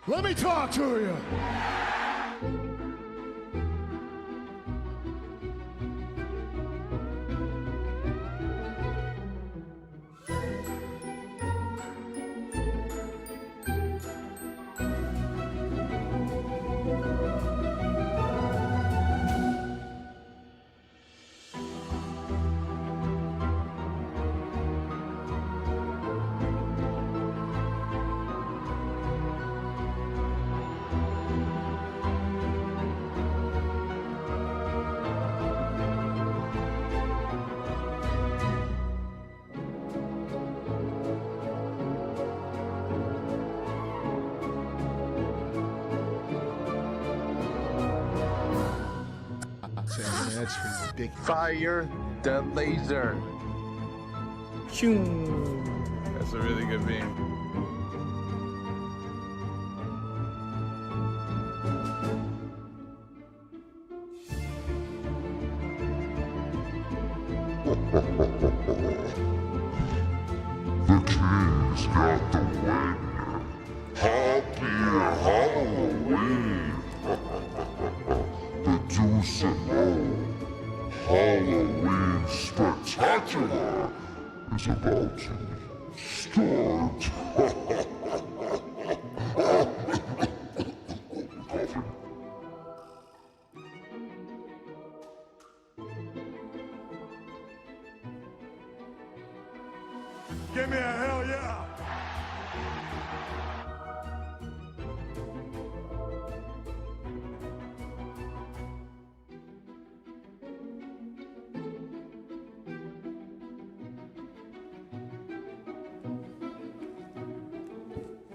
Let me talk to you. That's ridiculous. Fire the laser. That's a really good beam. The Kings got the win. Happy Halloween. The Deuce and Mo Halloween Spectacular is about to start. Coughing. Give me a hell yeah.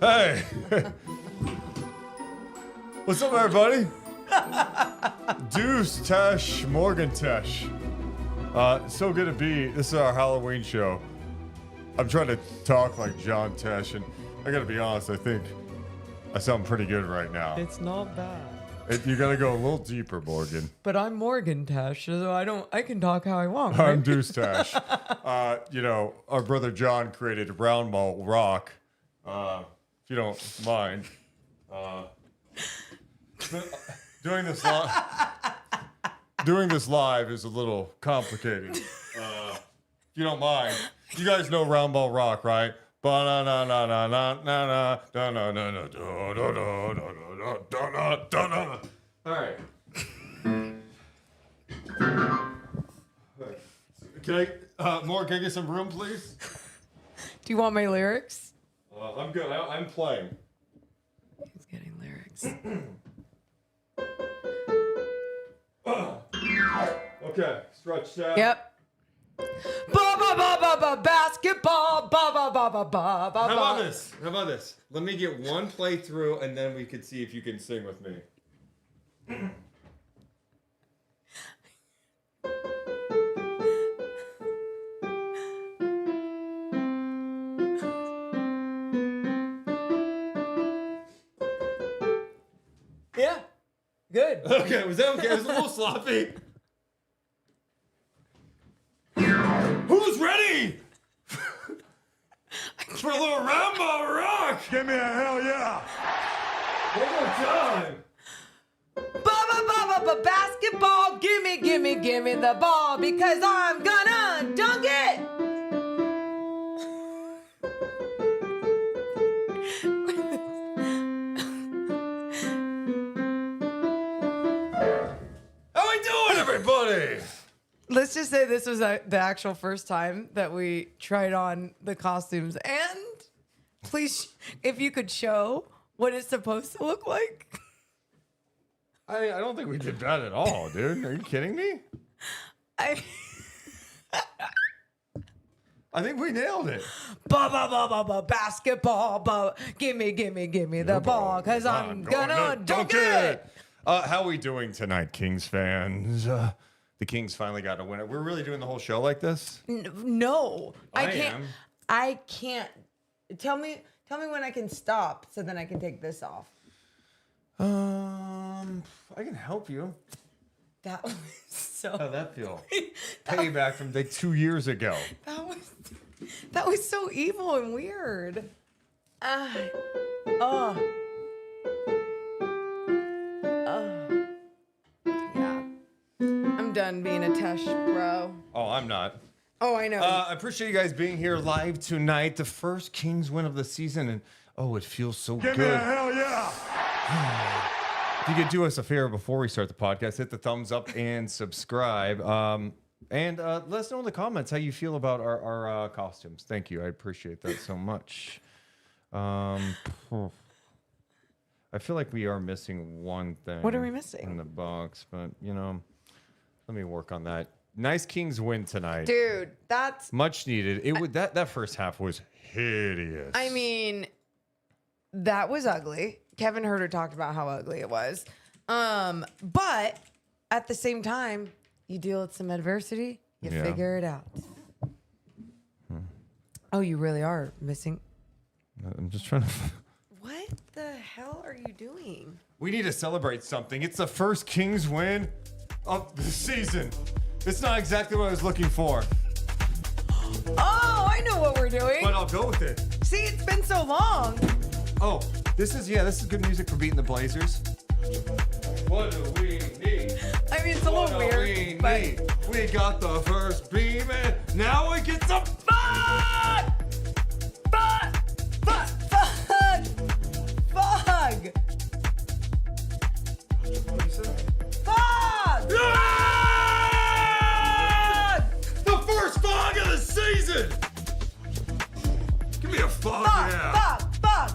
Hey! What's up, everybody? Deuce, Tesh, Morgan Tesh. So good to be. This is our Halloween show. I'm trying to talk like John Tesh, and I gotta be honest, I think I sound pretty good right now. It's not bad. You gotta go a little deeper, Morgan. But I'm Morgan Tesh, so I can talk how I want. I'm Right? Deuce Tesh. Our brother John created Roundball Rock. If you don't mind. Doing this live is a little complicated. If you don't mind. You guys know Roundball Rock, right? All right. Can I get some room, please? Do you want my lyrics? I'm good. I'm playing. He's getting lyrics. Okay, stretch out. Yep. Ba ba ba ba ba basketball. Ba ba ba ba ba ba. How about this? Let me get one playthrough, and then we can see if you can sing with me. Yeah. Good. Okay, was that okay? It was a little sloppy. Who's ready for a little Roundball Rock? Give me a hell yeah. One more time. Ba ba ba ba ba basketball. Gimme the ball because I'm gonna dunk it. How we doing, everybody? Let's just say this was the actual first time that we tried on the costumes. And please, if you could show what it's supposed to look like. I don't think we did that at all, dude. Are you kidding me? I think we nailed it. ba ba ba ba ba basketball. Ba gimme the ball because I'm gonna dunk it. How are we doing tonight, Kings fans? The Kings finally got a winner. We're really doing the whole show like this? No, I can't. am. I can't. Tell me when I can stop so then I can take this off. I can help you. That was so. How'd that feel? Payback from like 2 years ago. That was so evil and weird. done being a Tesh bro. Oh, I'm not. Oh, I know. I appreciate you guys being here live tonight. The first Kings win of the season, and oh, it feels so Give me good. a hell yeah. If you could do us a favor before we start the podcast, hit the thumbs up and subscribe. And let us know in the comments how you feel about our costumes. Thank you. I appreciate that so much. I feel like we are missing one thing. What are we missing? In the box, but let me work on that. Nice Kings win tonight. Dude, that's... Much needed. It would that first half was hideous. I mean, that was ugly. Kevin Huerter talked about how ugly it was. But at the same time, you deal with some adversity, you figure it out. Oh, you really are missing... I'm just trying to... What the hell are you doing? We need to celebrate something. It's the first Kings win of the season. It's not exactly what I was looking for, Oh, I know what we're doing. but I'll go with it. See, it's been so long. Oh, this is good music for beating the Blazers. What do we need? I mean, it's a little weird, but We got the first beam, and now we get some fun! Fug! What you say? Fog! The first fog of the season! Give me a fog, yeah. Fog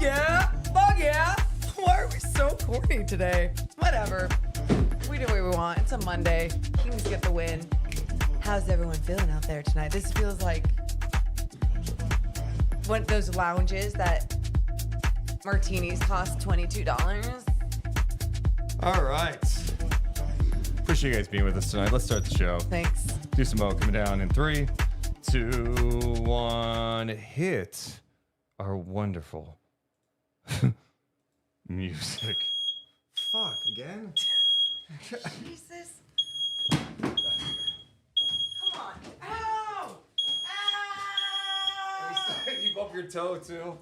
yeah! Why are we so corny today? Whatever. We do what we want. It's a Monday. Kings get the win. How's everyone feeling out there tonight? This feels like one of those lounges that martinis cost $22. All right. Appreciate you guys being with us tonight. Let's start the show. Thanks. Deuce and Mo coming down in 3, 2, 1. Hit our wonderful music. Fuck, again? Jesus. Come on. Ow! You bump your toe, too? All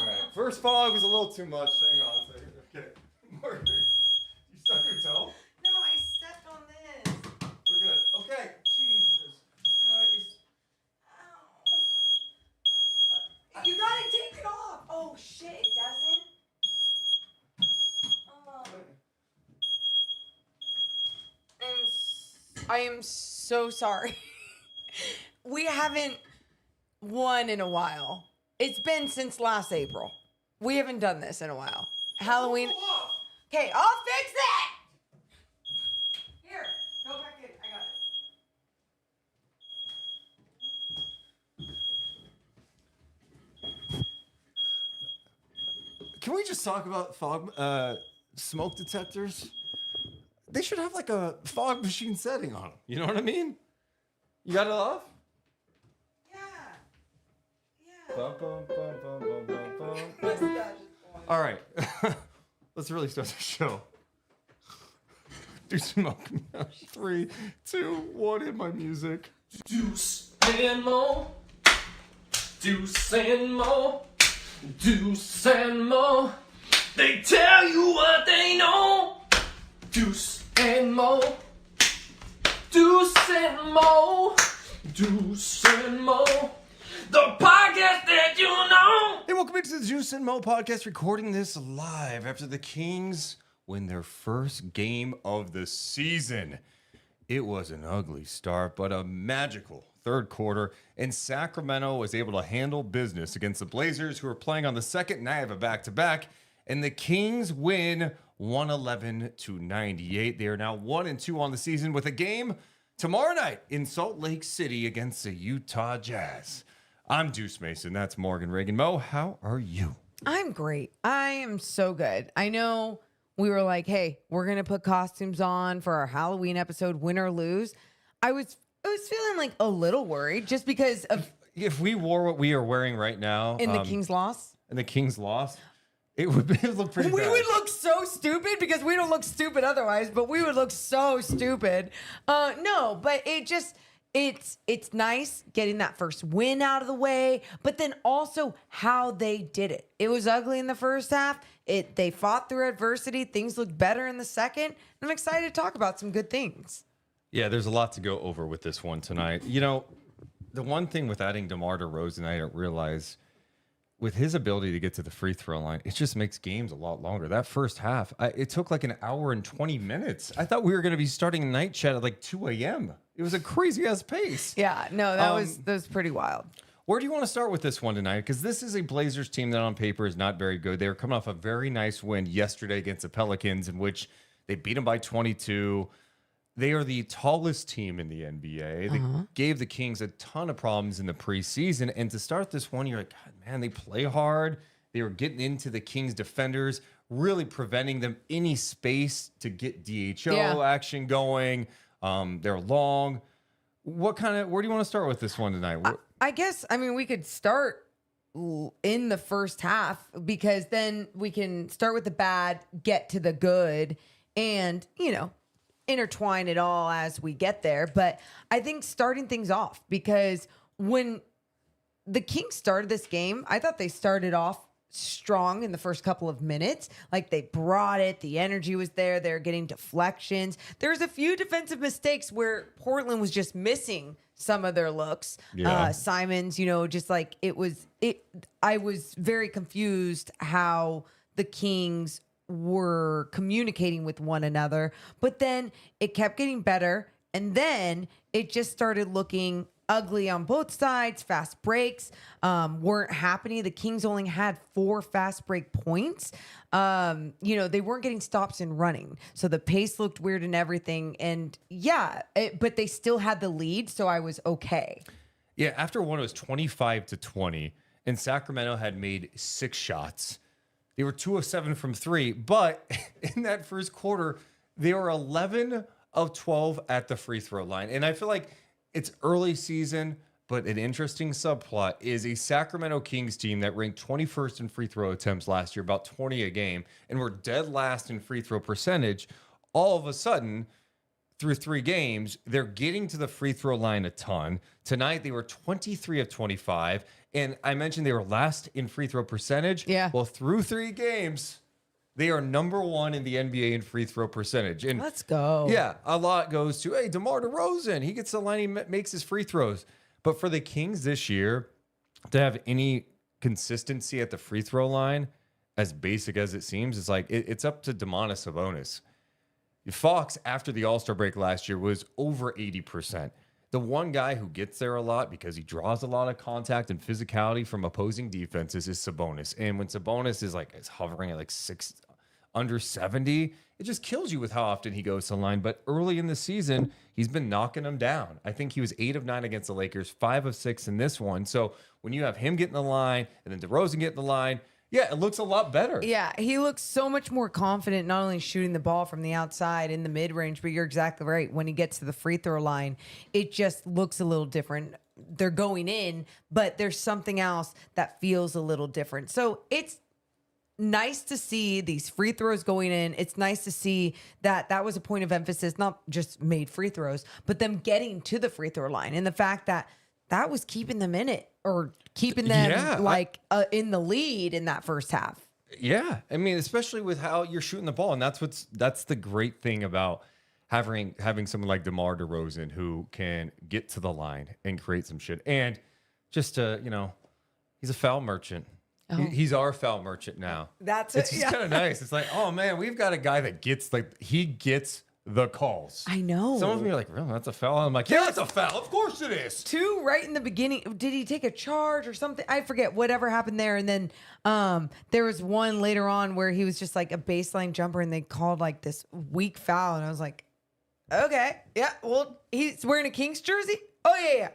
right. First fog was a little too much. Hang on a second. Okay. Margaret, you stuck your toe? No, I stepped on this. We're good. Okay. Jesus Christ. Ow. You gotta take it off. Oh shit, it doesn't? I am so sorry. We haven't won in a while. It's been since last April. We haven't done this in a while. Halloween. Okay, I'll fix it. Here, go back in. I got it. Can we just talk about smoke detectors? They should have like a fog machine setting on them. You know what I mean? You got it off? Yeah. Bum, bum, bum, bum, bum, bum, bum. Mustache is going. All right. Let's really start the show. Do smoke. 3, 2, 1, hit my music. Deuce and Mo, Deuce and Mo, Deuce and Mo. They tell you what they know. Deuce and Mo, Deuce and Mo, Deuce and Mo. The podcast that you know. Hey, welcome into the Deuce and Mo podcast, recording this live after the Kings win their first game of the season. It was an ugly start, but a magical third quarter, and Sacramento was able to handle business against the Blazers, who were playing on the second night of a back-to-back, and the Kings win 111-98. They are now 1-2 on the season with a game tomorrow night in Salt Lake City against the Utah Jazz. I'm Deuce Mason. That's Morgan Reagan. Mo, how are you? I'm great. I am so good. I know we were like, hey, we're going to put costumes on for our Halloween episode, win or lose. I was feeling like a little worried just because of If we wore what we are wearing right now in the Kings loss. and the Kings lost, it would look pretty We bad. would look so stupid because we don't look stupid otherwise, but we would look so stupid. No, but it's nice getting that first win out of the way, but then also how they did it. It was ugly in the first half. They fought through adversity. Things looked better in the second. I'm excited to talk about some good things. Yeah, there's a lot to go over with this one tonight. You know, the one thing with adding DeMar DeRozan, I didn't realize with his ability to get to the free throw line, it just makes games a lot longer. That first half, it took like an hour and 20 minutes. I thought we were going to be starting night chat at like 2 a.m. It was a crazy ass pace. Yeah, no, that was pretty wild. Where do you want to start with this one tonight? Because this is a Blazers team that on paper is not very good. They were coming off a very nice win yesterday against the Pelicans, in which they beat them by 22. They are the tallest team in the NBA. They gave the Kings a ton of problems in the preseason. And to start this one, you're like, God, man, they play hard. They were getting into the Kings defenders, really preventing them any space to get DHO action going. They're long. Where do you want to start with this one tonight? I guess, I mean, we could start in the first half because then we can start with the bad, get to the good, and, you know, intertwine it all as we get there. But I think starting things off, because when the Kings started this game, I thought they started off strong in the first couple of minutes. Like, they brought it, the energy was there, they're getting deflections. There's a few defensive mistakes where Portland was just missing some of their looks. Simons, you know, just like I was very confused how the Kings were communicating with one another, but then it kept getting better, and then it just started looking ugly on both sides. Fast breaks weren't happening. The Kings only had 4 fast break points. You know, they weren't getting stops in running, so the pace looked weird and everything. And but they still had the lead, so I was okay. Yeah, after one, it was 25-20, and Sacramento had made 6 shots. They were 2 of 7 from 3, but in that first quarter, they were 11 of 12 at the free throw line. And I feel like it's early season, but an interesting subplot is a Sacramento Kings team that ranked 21st in free throw attempts last year, about 20 a game, and were dead last in free throw percentage. All of a sudden, through 3 games, they're getting to the free throw line a ton. Tonight, they were 23 of 25. And I mentioned they were last in free throw percentage. Yeah. Well, through 3 games, they are number 1 in the NBA in free throw percentage. And Let's go. yeah, a lot goes to, hey, DeMar DeRozan. He gets the line, he makes his free throws. But for the Kings this year, to have any consistency at the free throw line, as basic as it seems, is like it's up to Domantas Sabonis. Fox, after the All-Star break last year, was over 80%. The one guy who gets there a lot because he draws a lot of contact and physicality from opposing defenses is Sabonis. And when Sabonis is hovering at like under 70, it just kills you with how often he goes to the line. But early in the season, he's been knocking them down. I think he was 8 of 9 against the Lakers, 5 of 6 in this one. So when you have him getting the line and then DeRozan getting the line, yeah, it looks a lot better. Yeah, he looks so much more confident, not only shooting the ball from the outside in the mid-range, but you're exactly right. When he gets to the free throw line, it just looks a little different. They're going in, but there's something else that feels a little different. So it's nice to see these free throws going in. It's nice to see that was a point of emphasis, not just made free throws, but them getting to the free throw line. And the fact that was keeping them in it, or keeping them in the lead in that first half. Yeah. I mean, especially with how you're shooting the ball. And that's the great thing about having someone like DeMar DeRozan who can get to the line and create some shit. And just he's a foul merchant. Oh. He's our foul merchant now. It's just kind of nice. It's like, oh man, we've got a guy that gets the calls. I know. Some of them are like, really? That's a foul? I'm like, yeah, that's a foul. Of course it is. 2 right in the beginning. Did he take a charge or something? I forget whatever happened there. And then there was one later on where he was just like a baseline jumper and they called like this weak foul. And I was like, okay, yeah, well, he's wearing a Kings jersey. Oh yeah.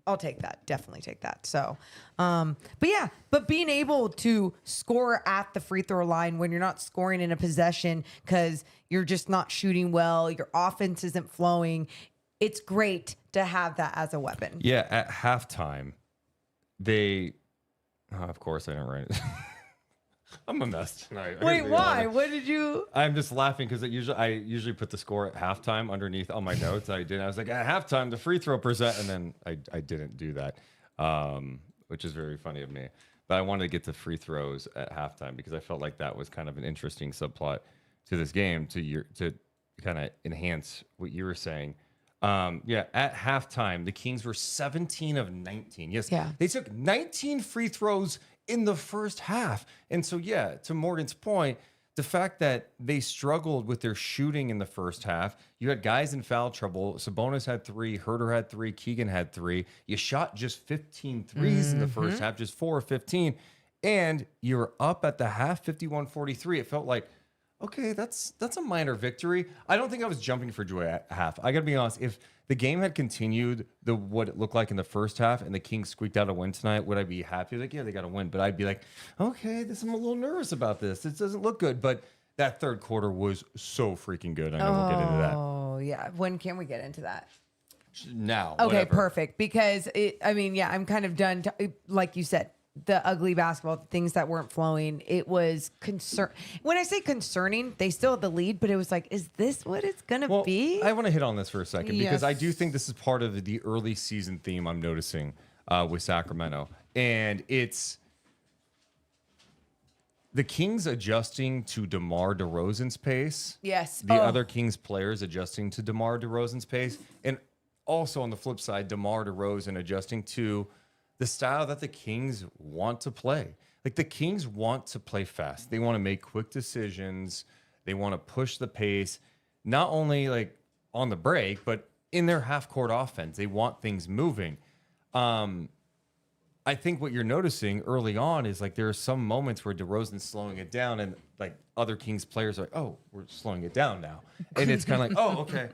I'll take that. Definitely take that. So, but being able to score at the free throw line when you're not scoring in a possession because you're just not shooting well, your offense isn't flowing, it's great to have that as a weapon. Yeah, at halftime, of course I didn't write it. I'm a mess tonight. Wait, why? What did you? I'm just laughing because I usually put the score at halftime underneath all my notes. I didn't. I was like, at halftime, the free throw percent, and then I didn't do that, which is very funny of me. But I wanted to get to free throws at halftime because I felt like that was kind of an interesting subplot to this game, to kind of enhance what you were saying. At halftime, the Kings were 17 of 19. Yes, they took 19 free throws in the first half. And so, to Morgan's point, the fact that they struggled with their shooting in the first half, you had guys in foul trouble. Sabonis had 3, Huerter had 3, Keegan had 3. You shot just 15 threes in the first half, just 4 or 15. And you were up at the half, 51-43. It felt like, okay, that's a minor victory. I don't think I was jumping for joy at half. I got to be honest. If the game had continued what it looked like in the first half and the Kings squeaked out a win tonight, would I be happy? Like, yeah, they got a win. But I'd be like, okay, I'm a little nervous about this. This doesn't look good. But that third quarter was so freaking good. I know we'll get into that. Oh, yeah. When can we get into that? Now. Okay, whatever. perfect. Because, I'm kind of done. Like you said, the ugly basketball, the things that weren't flowing, it was concern. When I say concerning, they still had the lead, but it was like, is this what it's going to be? I want to hit on this for a second because I do think this is part of the early season theme I'm noticing with Sacramento. And it's the Kings adjusting to DeMar DeRozan's pace. Yes. The other Kings players adjusting to DeMar DeRozan's pace. And also on the flip side, DeMar DeRozan adjusting to the style that the Kings want to play. Like the Kings want to play fast. They want to make quick decisions. They want to push the pace, not only like on the break, but in their half court offense. They want things moving. I think what you're noticing early on is like there are some moments where DeRozan's slowing it down and like other Kings players are like, oh, we're slowing it down now. And it's kind of like, oh, okay.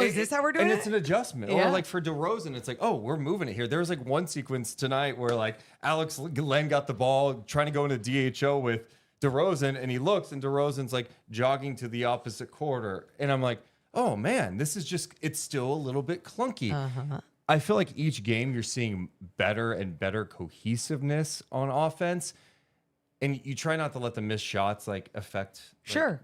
Is this how we're doing and it? And it's an adjustment. Yeah. Or like for DeRozan, it's like, oh, we're moving it here. There was like one sequence tonight where like Alex Len got the ball trying to go into DHO with DeRozan and he looks and DeRozan's like jogging to the opposite quarter. And I'm like, oh man, this is just, it's still a little bit clunky. I feel like each game you're seeing better and better cohesiveness on offense. And you try not to let the missed shots like affect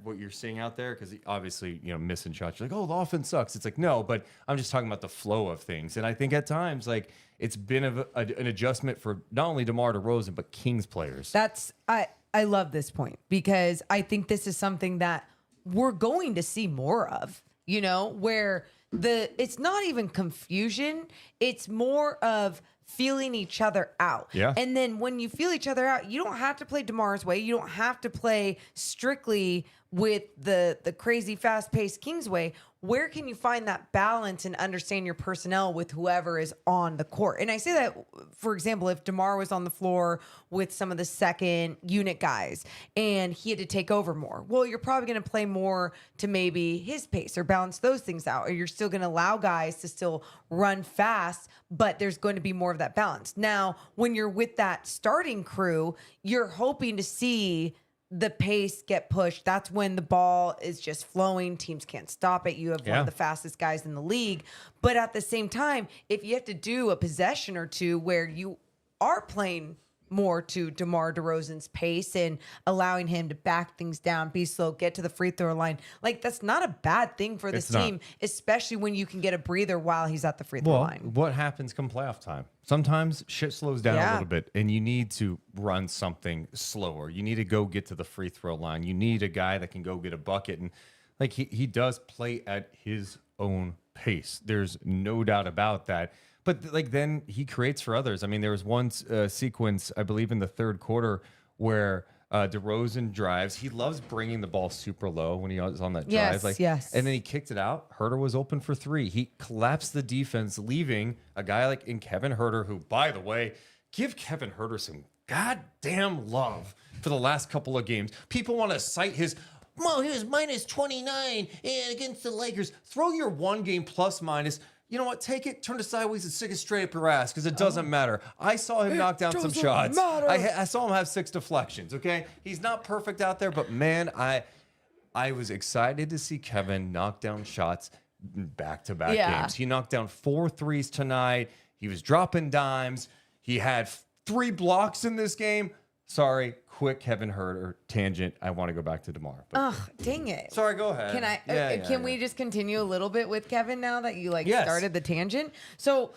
what you're seeing out there because obviously missing shots you're like, oh, the offense sucks. It's like no, but I'm just talking about the flow of things. And I think at times like it's been an adjustment for not only DeMar DeRozan but Kings players. I love this point because I think this is something that we're going to see more of. Where it's not even confusion, it's more of feeling each other out. Yeah. And then when you feel each other out, you don't have to play DeMar's way. You don't have to play strictly with the crazy fast-paced Kings way. Where can you find that balance and understand your personnel with whoever is on the court? And I say that, for example, if DeMar was on the floor with some of the second unit guys and he had to take over more, well, you're probably going to play more to maybe his pace or balance those things out. Or you're still going to allow guys to still run fast, but there's going to be more of that balance. Now, when you're with that starting crew, you're hoping to see the pace get pushed. That's when the ball is just flowing. Teams can't stop it. You have one of the fastest guys in the league. But at the same time, if you have to do a possession or two where you are playing more to DeMar DeRozan's pace and allowing him to back things down, be slow, get to the free throw line, like that's not a bad thing for this team, especially when you can get a breather while he's at the free throw line. What happens come playoff time? Sometimes shit slows down a little bit and you need to run something slower. You need to go get to the free throw line. You need a guy that can go get a bucket. And like he does play at his own pace. There's no doubt about that. But like then he creates for others. I mean, there was one sequence, I believe, in the third quarter where DeRozan drives. He loves bringing the ball super low when he was on that drive. Yes. And then he kicked it out. Huerter was open for 3. He collapsed the defense, leaving a guy like in Kevin Huerter, who, by the way, give Kevin Huerter some goddamn love for the last couple of games. People want to cite his, well, he was minus 29 against the Lakers. Throw your one game plus minus. You know what? Take it, turn it sideways, and stick it straight up your ass because it doesn't matter. I saw him knock down some shots. I saw him have 6 deflections, okay? He's not perfect out there, but man, I was excited to see Kevin knock down shots back-to-back games. He knocked down 4 threes tonight. He was dropping dimes. He had 3 blocks in this game. Sorry, quick Kevin Huerter tangent. I want to go back to DeMar. Oh, dang it. Sorry, go ahead. Can I? Can we just continue a little bit with Kevin now that you started the tangent? So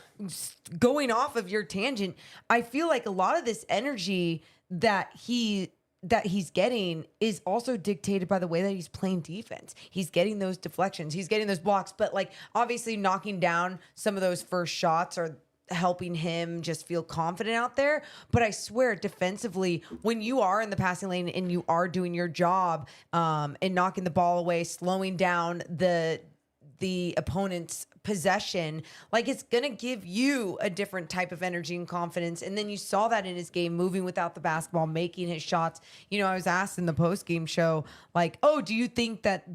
going off of your tangent, I feel like a lot of this energy that that he's getting is also dictated by the way that he's playing defense. He's getting those deflections, he's getting those blocks, but like obviously knocking down some of those first shots are helping him just feel confident out there. But I swear, defensively, when you are in the passing lane and you are doing your job and knocking the ball away, slowing down the opponent's possession, like it's gonna give you a different type of energy and confidence. And then you saw that in his game, moving without the basketball, making his shots. You know, I was asked in the post-game show, like, oh, do you think that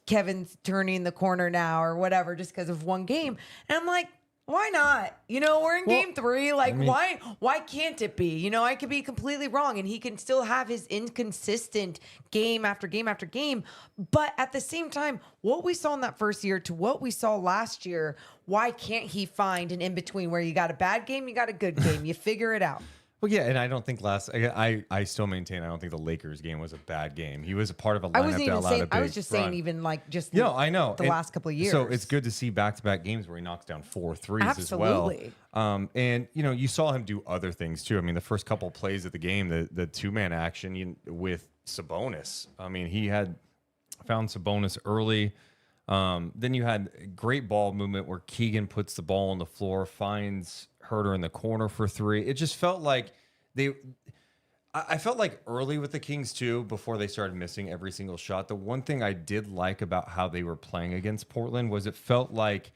Kevin's turning the corner now or whatever just because of one game? And I'm like, why not? You know, we're in game 3. Like, why can't it be? You know, I could be completely wrong and he can still have his inconsistent game after game after game. But at the same time, what we saw in that first year to what we saw last year, why can't he find an in-between where you got a bad game, you got a good game, you figure it out? Well, yeah, and I don't think I still maintain I don't think the Lakers game was a bad game. He was a part of a lineup that allowed a big I was just run. saying even like just I know the last couple of years. So it's good to see back-to-back games where he knocks down 4 threes as well. And you know, you saw him do other things too. I mean, the first couple of plays of the game, the two-man action with Sabonis. I mean, he had found Sabonis early. Then you had great ball movement where Keegan puts the ball on the floor, finds Huerter in the corner for 3. It just felt like I felt like early with the Kings too, before they started missing every single shot. The one thing I did like about how they were playing against Portland was it felt like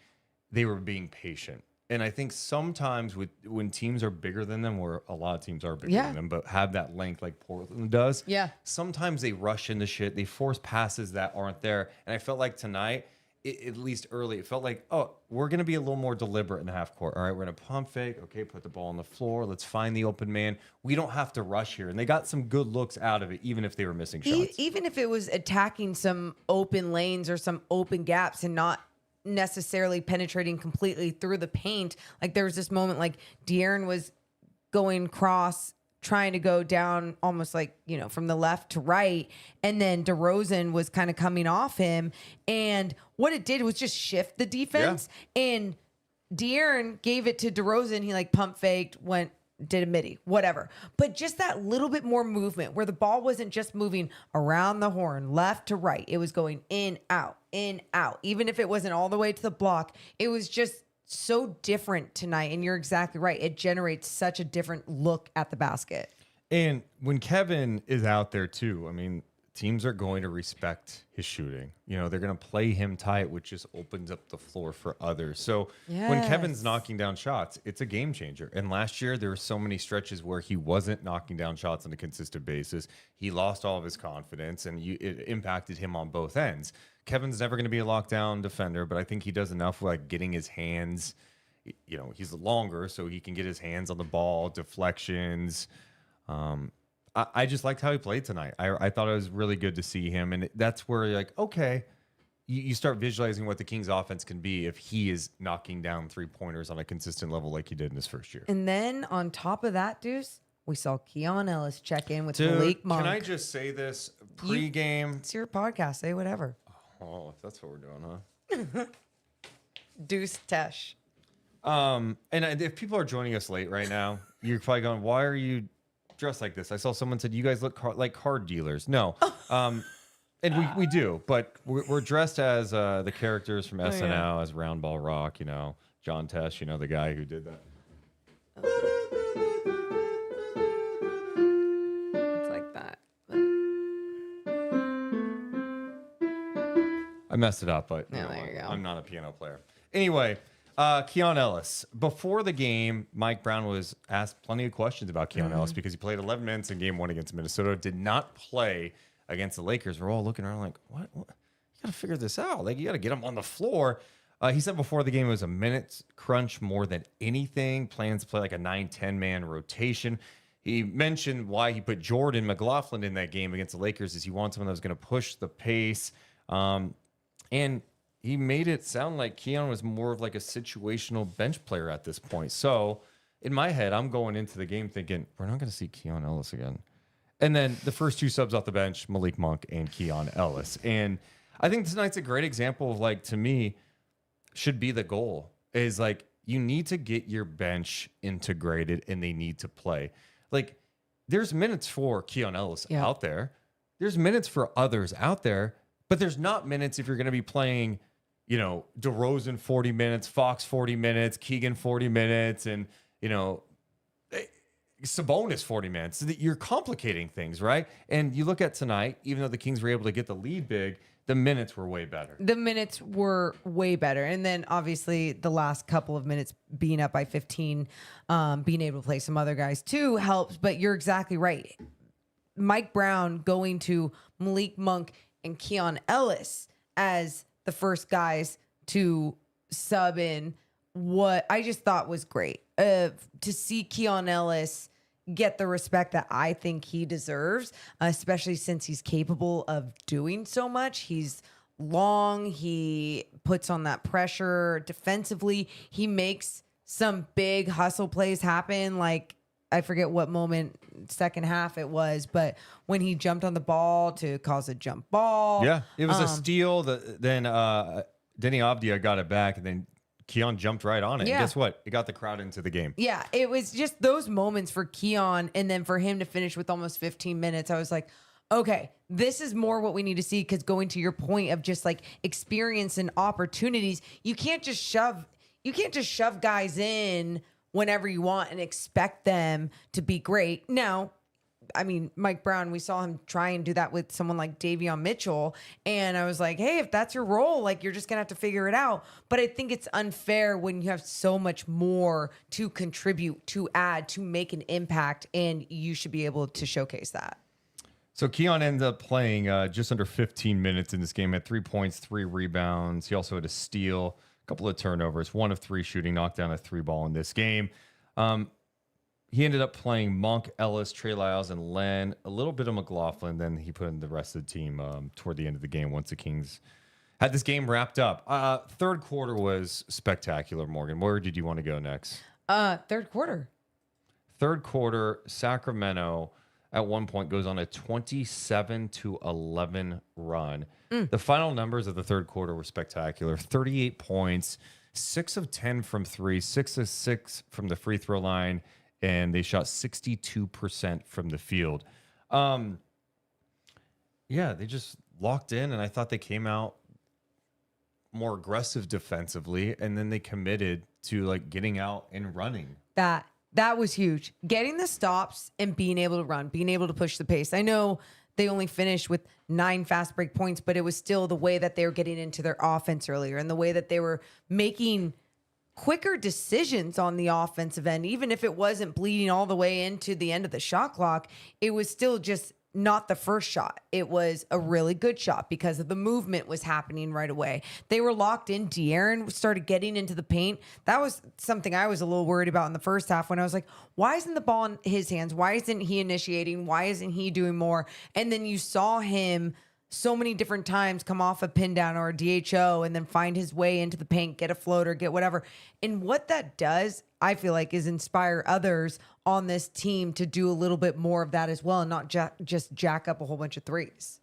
they were being patient. And I think sometimes when teams are bigger than them, or a lot of teams are bigger than them, but have that length like Portland does, sometimes they rush into shit. They force passes that aren't there. And I felt like tonight, at least early, it felt like, oh, we're going to be a little more deliberate in the half court. All right, we're going to pump fake. Okay, put the ball on the floor. Let's find the open man. We don't have to rush here. And they got some good looks out of it, even if they were missing shots. Even if it was attacking some open lanes or some open gaps and not necessarily penetrating completely through the paint. Like there was this moment like DeRozan was going cross, trying to go down almost like, you know, from the left to right. And then DeRozan was kind of coming off him. And what it did was just shift the defense. And DeRozan gave it to DeRozan. He like pump faked, did a midi, whatever. But just that little bit more movement where the ball wasn't just moving around the horn, left to right. It was going in, out, in, out. Even if it wasn't all the way to the block, it was just so different tonight. And you're exactly right. It generates such a different look at the basket. And when Kevin is out there too, I mean, teams are going to respect his shooting. You know, they're going to play him tight, which just opens up the floor for others. So when Kevin's knocking down shots, it's a game changer. And last year, there were so many stretches where he wasn't knocking down shots on a consistent basis. He lost all of his confidence, and it impacted him on both ends. Kevin's never going to be a lockdown defender, but I think he does enough like getting his hands, you know, he's longer, so he can get his hands on the ball, deflections. I just liked how he played tonight. I thought it was really good to see him. And that's where you're like, okay, you start visualizing what the Kings offense can be if he is knocking down 3-pointers on a consistent level like he did in his first year. And then on top of that, Deuce, we saw Keon Ellis check in with Malik Monk. Can I just say this pregame? It's your podcast. Say whatever. Oh, if that's what we're doing, huh? Deuce Tesh. And if people are joining us late right now, you're probably going, why are you dressed like this? I saw someone said you guys look like card dealers. No, and we do, but we're dressed as the characters from SNL, as Roundball Rock. You know, John Tesh. You know, the guy who did that. It's like that. I messed it up, but there you go. I'm not a piano player. Anyway. Keon Ellis. Before the game, Mike Brown was asked plenty of questions about Keon Ellis because he played 11 minutes in game 1 against Minnesota, did not play against the Lakers. We're all looking around like, what? You got to figure this out. Like, you got to get him on the floor. He said before the game it was a minutes crunch more than anything. Plans to play like a 9-10 man rotation. He mentioned why he put Jordan McLaughlin in that game against the Lakers is he wants someone that was going to push the pace. And he made it sound like Keon was more of like a situational bench player at this point. So in my head, I'm going into the game thinking, we're not going to see Keon Ellis again. And then the first 2 subs off the bench, Malik Monk and Keon Ellis. And I think tonight's a great example of like, to me, should be the goal is like, you need to get your bench integrated and they need to play. Like, there's minutes for Keon Ellis Yeah. out there. There's minutes for others out there, but there's not minutes if you're going to be playing, you know, DeRozan 40 minutes, Fox 40 minutes, Keegan 40 minutes, and, you know, Sabonis 40 minutes. You're complicating things, right? And you look at tonight, even though the Kings were able to get the lead big, the minutes were way better. The minutes were way better. And then obviously the last couple of minutes being up by 15, being able to play some other guys too helps. But you're exactly right. Mike Brown going to Malik Monk and Keon Ellis as the first guys to sub in, what I just thought was great. To see Keon Ellis get the respect that I think he deserves, especially since he's capable of doing so much. He's long. He puts on that pressure defensively. He makes some big hustle plays happen. Like, I forget what moment, second half it was, but when he jumped on the ball to cause a jump ball. Yeah, it was a steal. Then Denny Avdia got it back, and then Keon jumped right on it. Yeah. And guess what? It got the crowd into the game. Yeah, it was just those moments for Keon, and then for him to finish with almost 15 minutes, I was like, okay, this is more what we need to see, because going to your point of just like experience and opportunities, you can't just shove guys in whenever you want and expect them to be great. Now, I mean, Mike Brown, we saw him try and do that with someone like Davion Mitchell. And I was like, hey, if that's your role, like, you're just going to have to figure it out. But I think it's unfair when you have so much more to contribute, to add, to make an impact. And you should be able to showcase that. So Keon ended up playing just under 15 minutes in this game, had 3 points, 3 rebounds. He also had a steal, a couple of turnovers, 1 of 3 shooting, knocked down a 3-ball in this game. He ended up playing Monk, Ellis, Trey Lyles, and Len, a little bit of McLaughlin. Then he put in the rest of the team toward the end of the game once the Kings had this game wrapped up. Third quarter was spectacular, Morgan. Where did you want to go next? Third quarter. Third quarter, Sacramento at one point goes on a 27-11 run. The final numbers of the third quarter were spectacular. 38 points, 6 of 10 from 3, 6 of 6 from the free throw line, and they shot 62% from the field. Yeah, they just locked in, and I thought they came out more aggressive defensively, and then they committed to like getting out and running. That was huge. Getting the stops and being able to run, being able to push the pace. I know they only finished with 9 fast break points, but it was still the way that they were getting into their offense earlier and the way that they were making quicker decisions on the offensive end. Even if it wasn't bleeding all the way into the end of the shot clock, it was still just not the first shot. It was a really good shot because of the movement was happening right away. They were locked in. De'Aaron started getting into the paint. That was something I was a little worried about in the first half when I was like, why isn't the ball in his hands? Why isn't he initiating? Why isn't he doing more? And then you saw him so many different times come off a pin down or a DHO and then find his way into the paint, get a floater, get whatever. And what that does, I feel like, is inspire others on this team to do a little bit more of that as well and not just jack up a whole bunch of threes.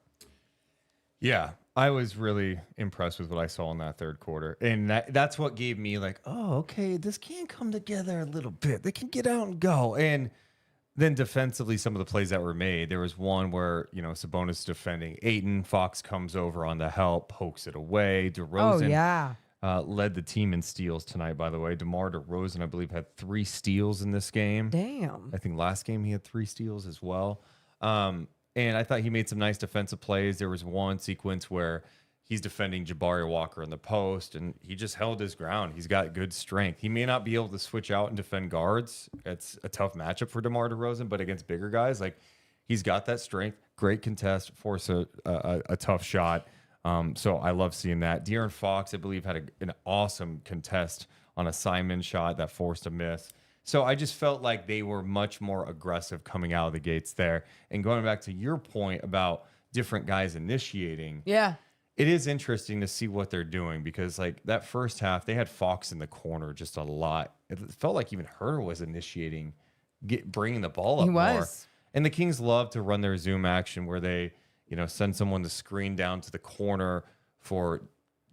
Yeah, I was really impressed with what I saw in that third quarter. And that's what gave me like, oh, okay, this can come together a little bit. They can get out and go. And then defensively, some of the plays that were made, there was one where, you know, Sabonis defending Ayton, Fox comes over on the help, pokes it away. DeRozan led the team in steals tonight, by the way. DeMar DeRozan, I believe, had 3 steals in this game. Damn. I think last game he had 3 steals as well. And I thought he made some nice defensive plays. There was one sequence where he's defending Jabari Walker in the post, and he just held his ground. He's got good strength. He may not be able to switch out and defend guards. It's a tough matchup for DeMar DeRozan, but against bigger guys, like, he's got that strength. Great contest, force a tough shot. So I love seeing that. De'Aaron Fox, I believe, had an awesome contest on a Simon shot that forced a miss. So I just felt like they were much more aggressive coming out of the gates there. And going back to your point about different guys initiating. Yeah. It is interesting to see what they're doing because, like, that first half, they had Fox in the corner just a lot. It felt like even Huerter was initiating, bringing the ball up more. And the Kings love to run their zoom action where they, you know, send someone to screen down to the corner for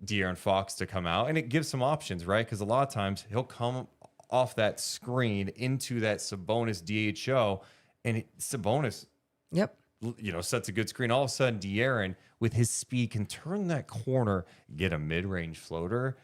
De'Aaron Fox to come out. And it gives some options, right? Because a lot of times he'll come off that screen into that Sabonis DHO, and Sabonis, Yep. sets a good screen. All of a sudden, De'Aaron, with his speed, can turn that corner, get a mid-range floater,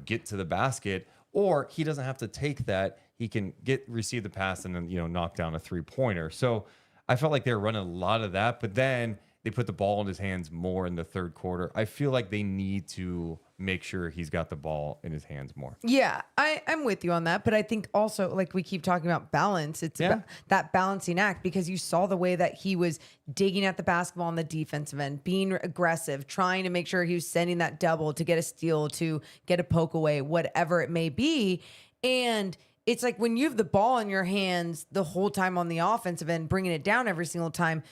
get to the basket, or he doesn't have to take that. He can receive the pass and then, knock down a three-pointer. So I felt like they were running a lot of that, but then they put the ball in his hands more in the third quarter. I feel like they need to make sure he's got the ball in his hands more. Yeah, I'm with you on that. But I think also, like we keep talking about balance, it's that balancing act, because you saw the way that he was digging at the basketball on the defensive end, being aggressive, trying to make sure he was sending that double to get a steal, to get a poke away, whatever it may be. And it's like when you have the ball in your hands the whole time on the offensive end, bringing it down every single time,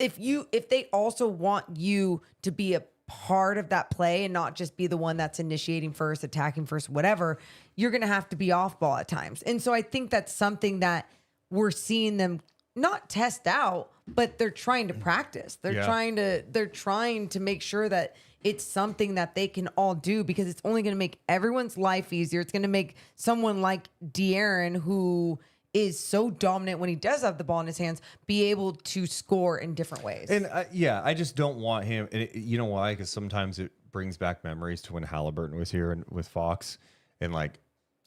if they also want you to be a part of that play and not just be the one that's initiating first, attacking first, whatever, you're going to have to be off ball at times. And so I think that's something that we're seeing them not test out, but they're trying to practice. They're trying to make sure that it's something that they can all do, because it's only going to make everyone's life easier. It's going to make someone like De'Aaron, who is so dominant when he does have the ball in his hands, be able to score in different ways. And I just don't want him. And you know why? Because sometimes it brings back memories to when Halliburton was here and with Fox, and like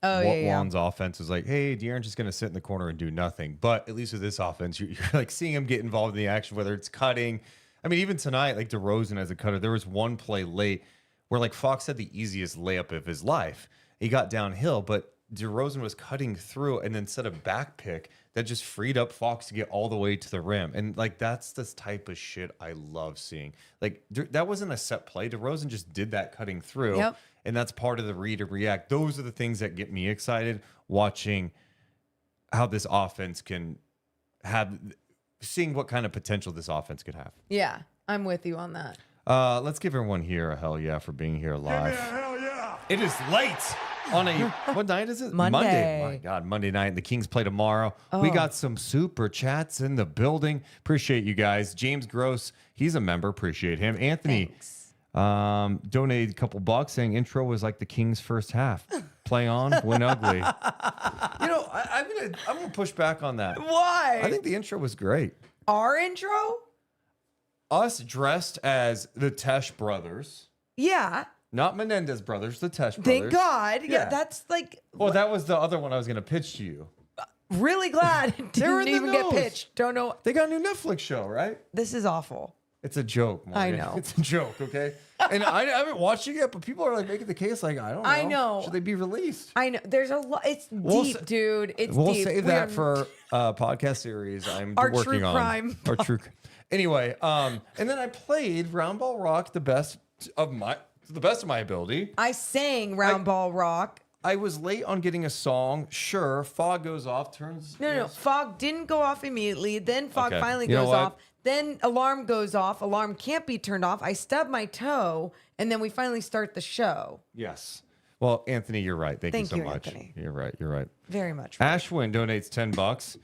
Juan's offense was like, hey, De'Aaron's just going to sit in the corner and do nothing. But at least with this offense, you're like seeing him get involved in the action, whether it's cutting. I mean, even tonight, like DeRozan as a cutter, there was one play late where like Fox had the easiest layup of his life. He got downhill, but DeRozan was cutting through and then set a back pick that just freed up Fox to get all the way to the rim. And like, that's this type of shit I love seeing. Like that wasn't a set play. DeRozan just did that cutting through. Yep. And that's part of the read and react. Those are the things that get me excited, watching how this offense can have, seeing what kind of potential this offense could have. Yeah, I'm with you on that. Let's give everyone here a hell yeah for being here Give me live. a hell yeah. It is late on a, what night is it? Monday. My God, Monday night. The Kings play tomorrow. We got some super chats in the building. Appreciate you guys. James Gross, he's a member. Appreciate him. Anthony donated a couple bucks, saying intro was like the Kings' first half. Play on, win ugly. I'm gonna push back on that. Why? I think the intro was great. Our intro? Us dressed as the Tesh brothers. Yeah. Not Menendez brothers, the Tesh brothers. Thank God. Yeah, Yeah. that's like... Well, that was the other one I was going to pitch to you. Really glad it They're didn't in the even get news. pitched. Don't know. They got a new Netflix show, right? This is awful. It's a joke, Morgan. I know. It's a joke, okay? And I haven't watched it yet, but people are like making the case like, I don't know. I know. Should they be released? I know. There's a lot. It's deep, dude. It's We'll deep. save We that are- for a podcast series I'm Our working true on. crime. Our true Anyway, and then I played Roundball Rock the best of my ability. I sang Roundball Rock. I was late on getting a song. Sure, fog goes off, turns. No. Fog didn't go off immediately. Then fog Okay. finally You know goes what? off. Then alarm goes off. Alarm can't be turned off. I stub my toe, and then we finally start the show. Yes. Well, Anthony, you're right. Thank you Thank so you, much. Anthony. You're right. You're right. Very much. Ashwin donates $10.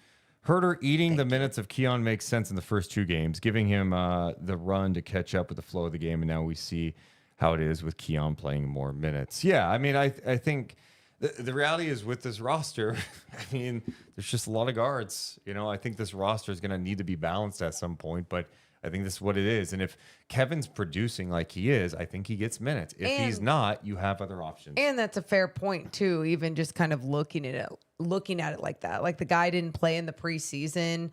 Huerter eating the minutes of Keon makes sense in the first two games, giving him the run to catch up with the flow of the game, and now we see how it is with Keon playing more minutes. Yeah, I mean, I think the reality is with this roster, I mean, there's just a lot of guards. I think this roster is going to need to be balanced at some point, but I think this is what it is. And if Kevin's producing like he is, I think he gets minutes. If he's not, you have other options. And that's a fair point too. Even just kind of looking at it like that. Like the guy didn't play in the preseason.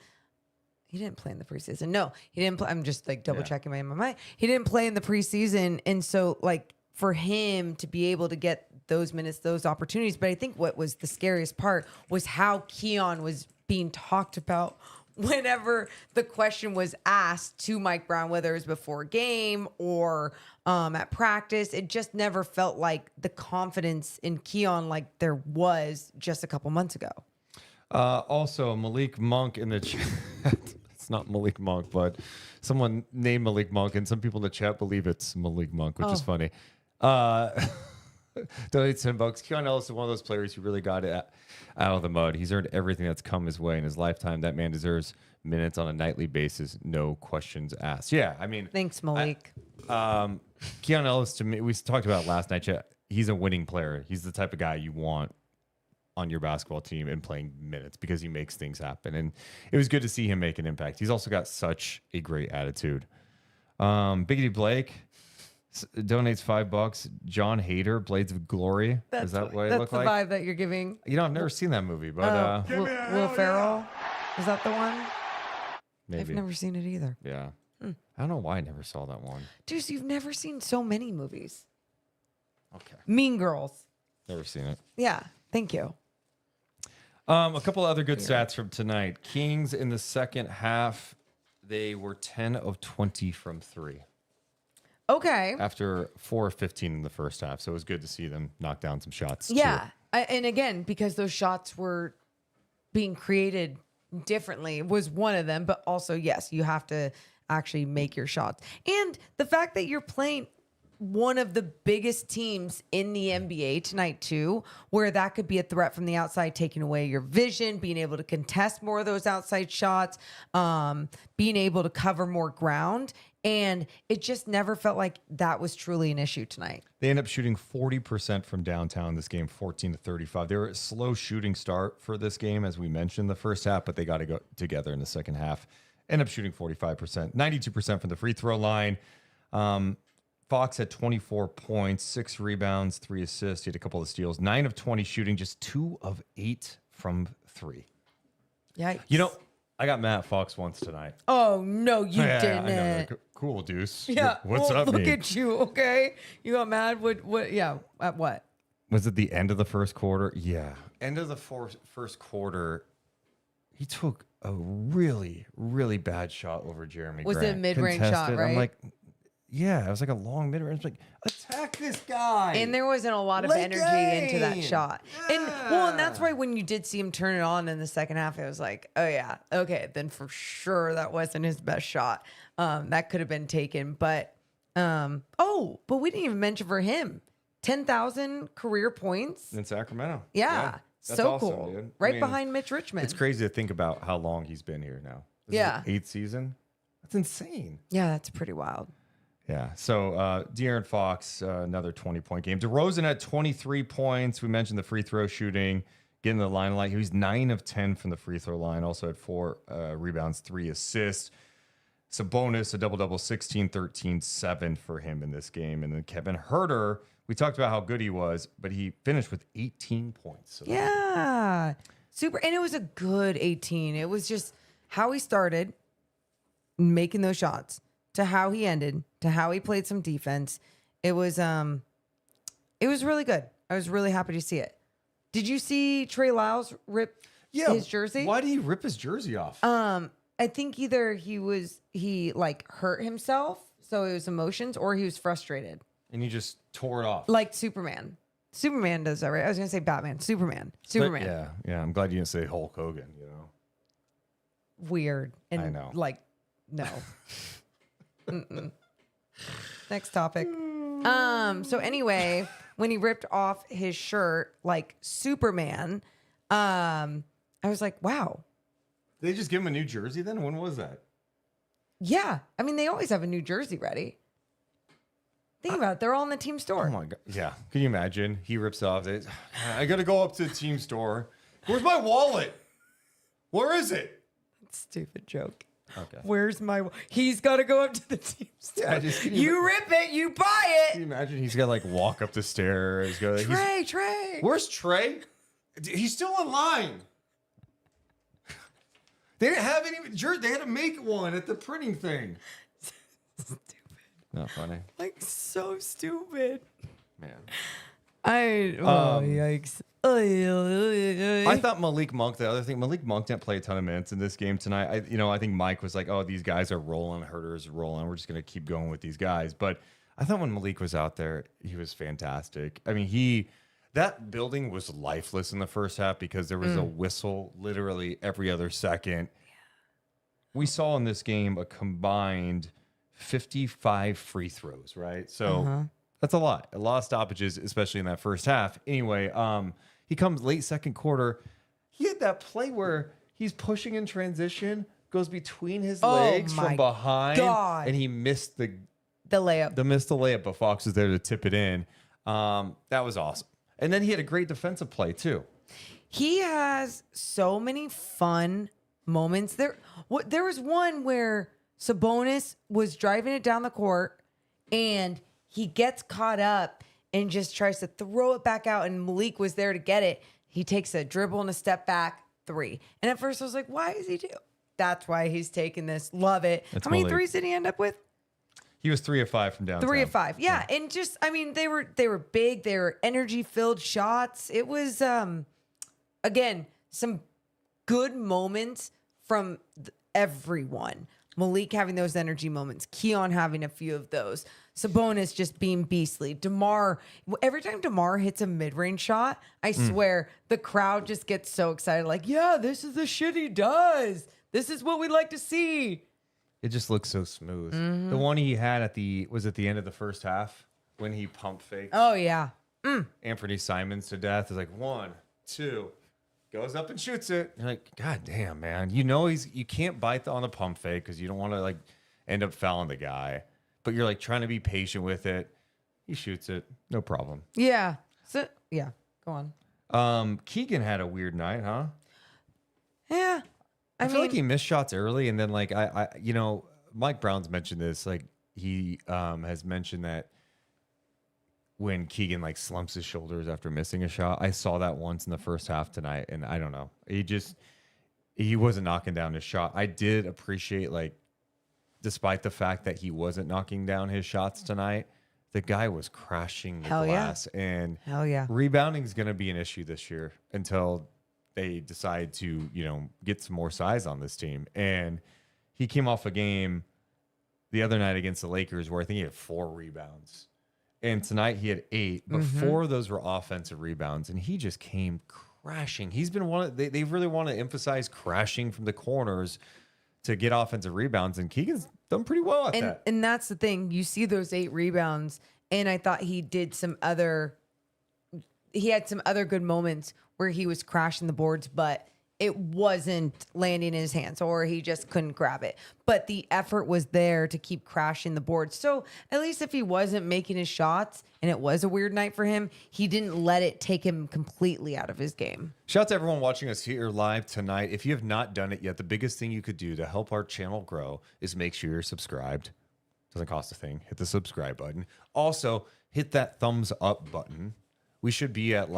He didn't play in the preseason. No, he didn't play. I'm just like double checking my mind. He didn't play in the preseason, and so like for him to be able to get those minutes, those opportunities. But I think what was the scariest part was how Keon was being talked about whenever the question was asked to Mike Brown, whether it was before a game or at practice. It just never felt like the confidence in Keon like there was just a couple months ago. Also, Malik Monk in the chat. It's not Malik Monk, but someone named Malik Monk, and some people in the chat believe it's Malik Monk, which is funny. Donates $10. Keon Ellis is one of those players who really got it out of the mud. He's earned everything that's come his way in his lifetime. That man deserves minutes on a nightly basis, no questions asked. Yeah, I mean, Thanks, Malik. Keon Ellis, to me, we talked about it last night. He's a winning player. He's the type of guy you want on your basketball team and playing minutes because he makes things happen. And it was good to see him make an impact. He's also got such a great attitude. Biggity Blake donates $5. John Hader, Blades of Glory. Is that what it looked like? That's the vibe that you're giving. You know, I've never seen that movie, but Will Ferrell? Is that the one? maybe. I've never seen it either. Yeah. I don't know why I never saw that one. Dude, you've never seen so many movies. Okay. Mean Girls. Never seen it. Yeah, thank you. A couple other good stats from tonight. Kings in the second half, they were 10 of 20 from 3. Okay. After 4 of 15 in the first half. So it was good to see them knock down some shots. Yeah. And again, because those shots were being created differently was one of them. But also, yes, you have to actually make your shots. And the fact that you're playing one of the biggest teams in the NBA tonight too, where that could be a threat from the outside, taking away your vision, being able to contest more of those outside shots, being able to cover more ground. And it just never felt like that was truly an issue tonight. They end up shooting 40% from downtown this game, 14 to 35. They were a slow shooting start for this game, as we mentioned the first half, but they got to go together in the second half. End up shooting 45%, 92% from the free throw line. Fox had 24 points, 6 rebounds, 3 assists. He had a couple of steals, 9 of 20 shooting, just 2 of 8 from 3. Yikes. You know, I got mad at Fox once tonight. Oh, no, you didn't. I know. Cool, Deuce. Yeah. What's up, Look me? at you, okay? You got mad? What? Yeah, at what? Was it the end of the first quarter? Yeah. End of the first quarter, he took a really, really bad shot over Jeremy Was Grant. it a mid-range shot, Contested. right? I'm like, yeah, it was like a long mid-range. Like, attack this guy. And there wasn't a lot of Late energy into that game. shot. And that's why when you did see him turn it on in the second half, it was like, oh yeah, okay, then for sure that wasn't his best shot. That could have been taken. But but we didn't even mention for him 10,000 career points in Sacramento. Yeah. That's So awesome, cool. dude. Right behind Mitch Richmond. It's crazy to think about how long he's been here now. This is his 8th season. That's insane. Yeah, that's pretty wild. Yeah. So De'Aaron Fox, another 20-point game. DeRozan had 23 points. We mentioned the free throw shooting, getting the line light. He was 9 of 10 from the free throw line. Also had 4 rebounds, 3 assists. Sabonis, a double-double, 16, 13, 7 for him in this game. And then Kevin Huerter, we talked about how good he was, but he finished with 18 points. So yeah. Super. And it was a good 18. It was just how he started making those shots to how he ended, to how he played some defense. It was really good. I was really happy to see it. Did you see Trey Lyles rip his jersey? Why did he rip his jersey off? I think either he like hurt himself, so it was emotions, or he was frustrated. And he just tore it off. Like Superman. Superman does that, right? I was gonna say Batman. Superman. But yeah. I'm glad you didn't say Hulk Hogan, you know. Weird. And I know. Like, no. Next topic. So anyway, when he ripped off his shirt like Superman, I was like, wow. Did they just give him a new jersey then? When was that? Yeah. I mean, they always have a new jersey ready. Think about it. They're all in the team store. Oh my God. Yeah. Can you imagine? He rips off it. I got to go up to the team store. Where's my wallet? Where is it? Stupid joke. Okay. Where's my... He's got to go up to the team store. Yeah, you rip it, you buy Can you it. imagine he's got to like walk up the stairs. Trey. Where's Trey? He's still in line. They didn't have any jersey. They had to make one at the printing thing. Stupid. Not funny. Like, so stupid. Man. Yikes. I thought Malik Monk, the other thing, Malik Monk didn't play a ton of minutes in this game tonight. I think Mike was like, oh, these guys are rolling, Huerter's rolling. We're just going to keep going with these guys. But I thought when Malik was out there, he was fantastic. I mean, that building was lifeless in the first half because there was a whistle literally every other second. Yeah. We saw in this game a combined 55 free throws, right? So that's a lot of stoppages, especially in that first half. Anyway, he comes late second quarter. He had that play where he's pushing in transition, goes between his legs from behind, and he missed the layup. Missed the layup, but Fox was there to tip it in. That was awesome. And then he had a great defensive play too. He has so many fun moments. There was one where Sabonis was driving it down the court and he gets caught up and just tries to throw it back out, and Malik was there to get it. He takes a dribble and a step back, 3. And at first I was like, why is he do? That's why he's taking this. Love it. That's How many Malik. threes did he end up with? He was 3 of 5 from downtown. 3 of 5. Yeah. And just, I mean, they were big. They were energy filled shots. It was, again, some good moments from everyone. Malik having those energy moments. Keon having a few of those. Sabonis just being beastly. DeMar, every time DeMar hits a mid-range shot, I swear the crowd just gets so excited. Like, yeah, this is the shit he does. This is what we like to see. It just looks so smooth. The one he had at the end of the first half when he pump faked Oh, yeah. Anthony Simons to death. Is like 1, 2, goes up and shoots it. You're like, God damn, man. You know you can't bite on the pump fake because you don't want to like end up fouling the guy. But you're like trying to be patient with it. He shoots it, no problem. Yeah. So, yeah. Go on. Keegan had a weird night, huh? Yeah. I feel like he missed shots early, and then like I Mike Brown's mentioned this. Like he has mentioned that when Keegan like slumps his shoulders after missing a shot. I saw that once in the first half tonight, and I don't know. He wasn't knocking down his shot. I did appreciate, like, despite the fact that he wasn't knocking down his shots tonight, the guy was crashing the glass. And Hell yeah. rebounding is going to be an issue this year until they decide to, get some more size on this team. And he came off a game the other night against the Lakers where I think he had 4 rebounds. And tonight he had 8, but 4 of those were offensive rebounds. And he just came crashing. He's been they really want to emphasize crashing from the corners to get offensive rebounds. And Keegan's done pretty well at that. And that's the thing. You see those 8 rebounds, and I thought he had some other good moments where he was crashing the boards, but it wasn't landing in his hands, or he just couldn't grab it. But the effort was there to keep crashing the boards. So at least if he wasn't making his shots and it was a weird night for him, he didn't let it take him completely out of his game. Shout out to everyone watching us here live tonight. If you have not done it yet, the biggest thing you could do to help our channel grow is make sure you're subscribed. Doesn't cost a thing. Hit the subscribe button. Also, hit that thumbs up button. We should be at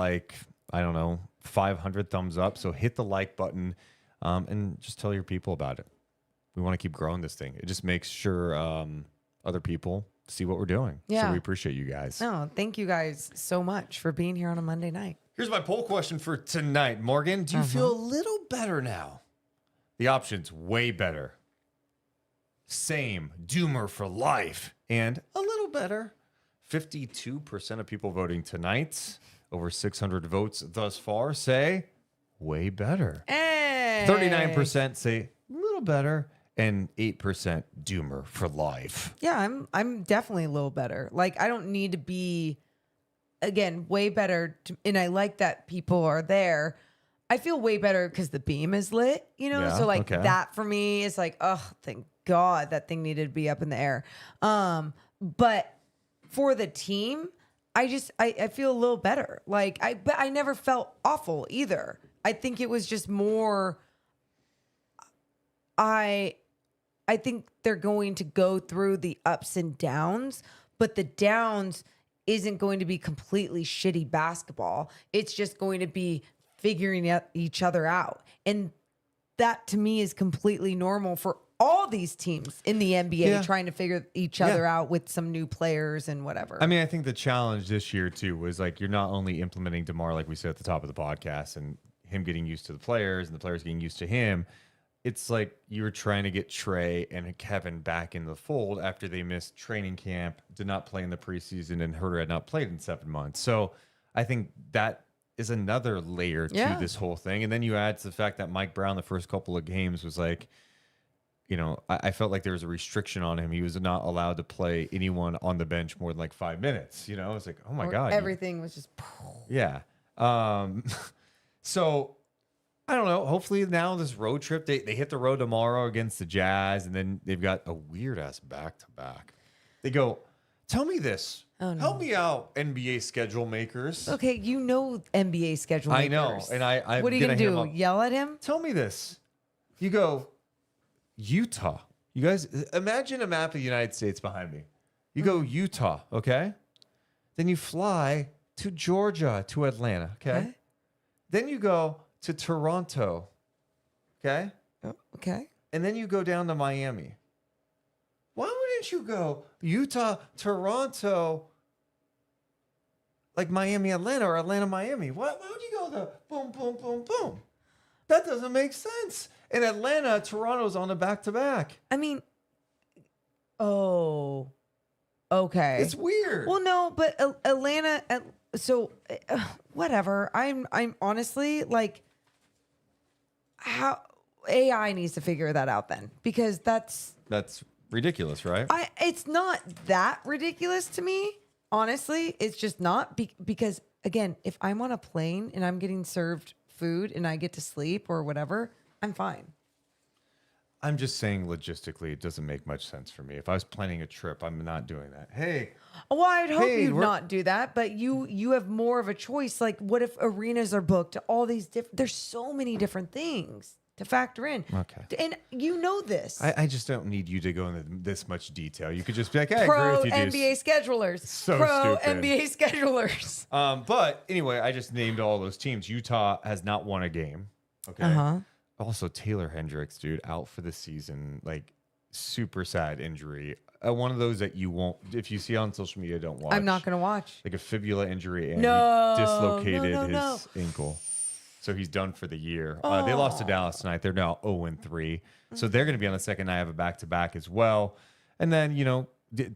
500 thumbs up. So hit the like button and just tell your people about it. We want to keep growing this thing. It just makes sure other people see what we're doing. Yeah. So we appreciate you guys. No, thank you guys so much for being here on a Monday night. Here's my poll question for tonight. Morgan, do you feel a little better now? The options: way better, same, doomer for life, and a little better. 52% of people voting tonight, over 600 votes thus far, say way better. Hey. 39% say a little better, and 8% doomer for life. Yeah, I'm definitely a little better. Like, I don't need to be, again, way better. And I like that people are there. I feel way better because the beam is lit, Yeah, so like okay. that for me is like, oh, thank God that thing needed to be up in the air. But for the team, I feel a little better. But I never felt awful either. I think it was just more, I think they're going to go through the ups and downs, but the downs isn't going to be completely shitty basketball. It's just going to be figuring out each other out. And that to me is completely normal for all these teams in the NBA trying to figure each other out with some new players and whatever. I mean, I think the challenge this year too was like you're not only implementing DeMar, like we said at the top of the podcast, and him getting used to the players and the players getting used to him. It's like you were trying to get Trey and Kevin back in the fold after they missed training camp, did not play in the preseason, and Huerter had not played in 7 months. So I think that is another layer to this whole thing. And then you add to the fact that Mike Brown, the first couple of games, was like, I felt like there was a restriction on him. He was not allowed to play anyone on the bench more than like 5 minutes. It's like, oh my God. Everything was just. Yeah. So I don't know. Hopefully now this road trip, they hit the road tomorrow against the Jazz, and then they've got a weird ass back-to-back. They go, tell me this. Oh, no. Help me out, NBA schedule makers. Okay, you know NBA schedule I makers. know, and I'm what are you gonna gonna hit do? him up. Yell at him? Tell me this. You go, Utah. You guys, imagine a map of the United States behind me. You go Utah, okay? Then you fly to Georgia, to Atlanta, okay? Then you go to Toronto, okay? Oh, okay. And then you go down to Miami. Why wouldn't you go Utah, Toronto, like Miami, Atlanta, or Atlanta, Miami? Why would you go the boom, boom, boom, boom? That doesn't make sense. In Atlanta, Toronto's on a back-to-back. I mean, oh, okay. It's weird. Well, no, but Atlanta. So whatever. I'm honestly like, how AI needs to figure that out then, because that's ridiculous, right? It's not that ridiculous to me. Honestly, it's just not because again, if I'm on a plane and I'm getting served food and I get to sleep or whatever, I'm fine. I'm just saying logistically, it doesn't make much sense for me. If I was planning a trip, I'm not doing that. Hey. Well, I'd hope you'd we're- not do that, but you have more of a choice. Like, what if arenas are booked? All these different. There's so many different things to factor in. Okay. And you know this. I just don't need you to go into this much detail. You could just be like, hey, I Pro agree with you, Deuce. NBA schedulers. So Pro stupid. NBA schedulers. But anyway, I just named all those teams. Utah has not won a game. Okay. Uh-huh. Also, Taylor Hendricks, dude, out for the season. Like, super sad injury. One of those that you won't, if you see on social media, don't watch. I'm not going to watch. Like a fibula injury, and No. he dislocated No. his ankle. So he's done for the year. They lost to Dallas tonight. They're now 0-3. So they're going to be on the second night of a back-to-back as well. And then,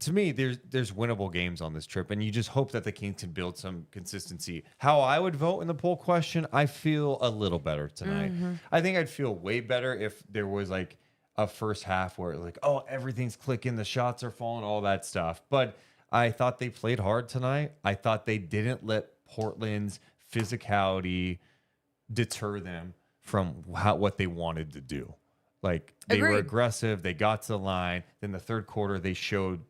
to me, there's winnable games on this trip, and you just hope that the Kings can build some consistency. How I would vote in the poll question, I feel a little better tonight. I think I'd feel way better if there was like a first half where like, oh, everything's clicking, the shots are falling, all that stuff. But I thought they played hard tonight. I thought they didn't let Portland's physicality deter them from what they wanted to do. Like, they were Agreed. aggressive. They got to the line. Then the third quarter, they showed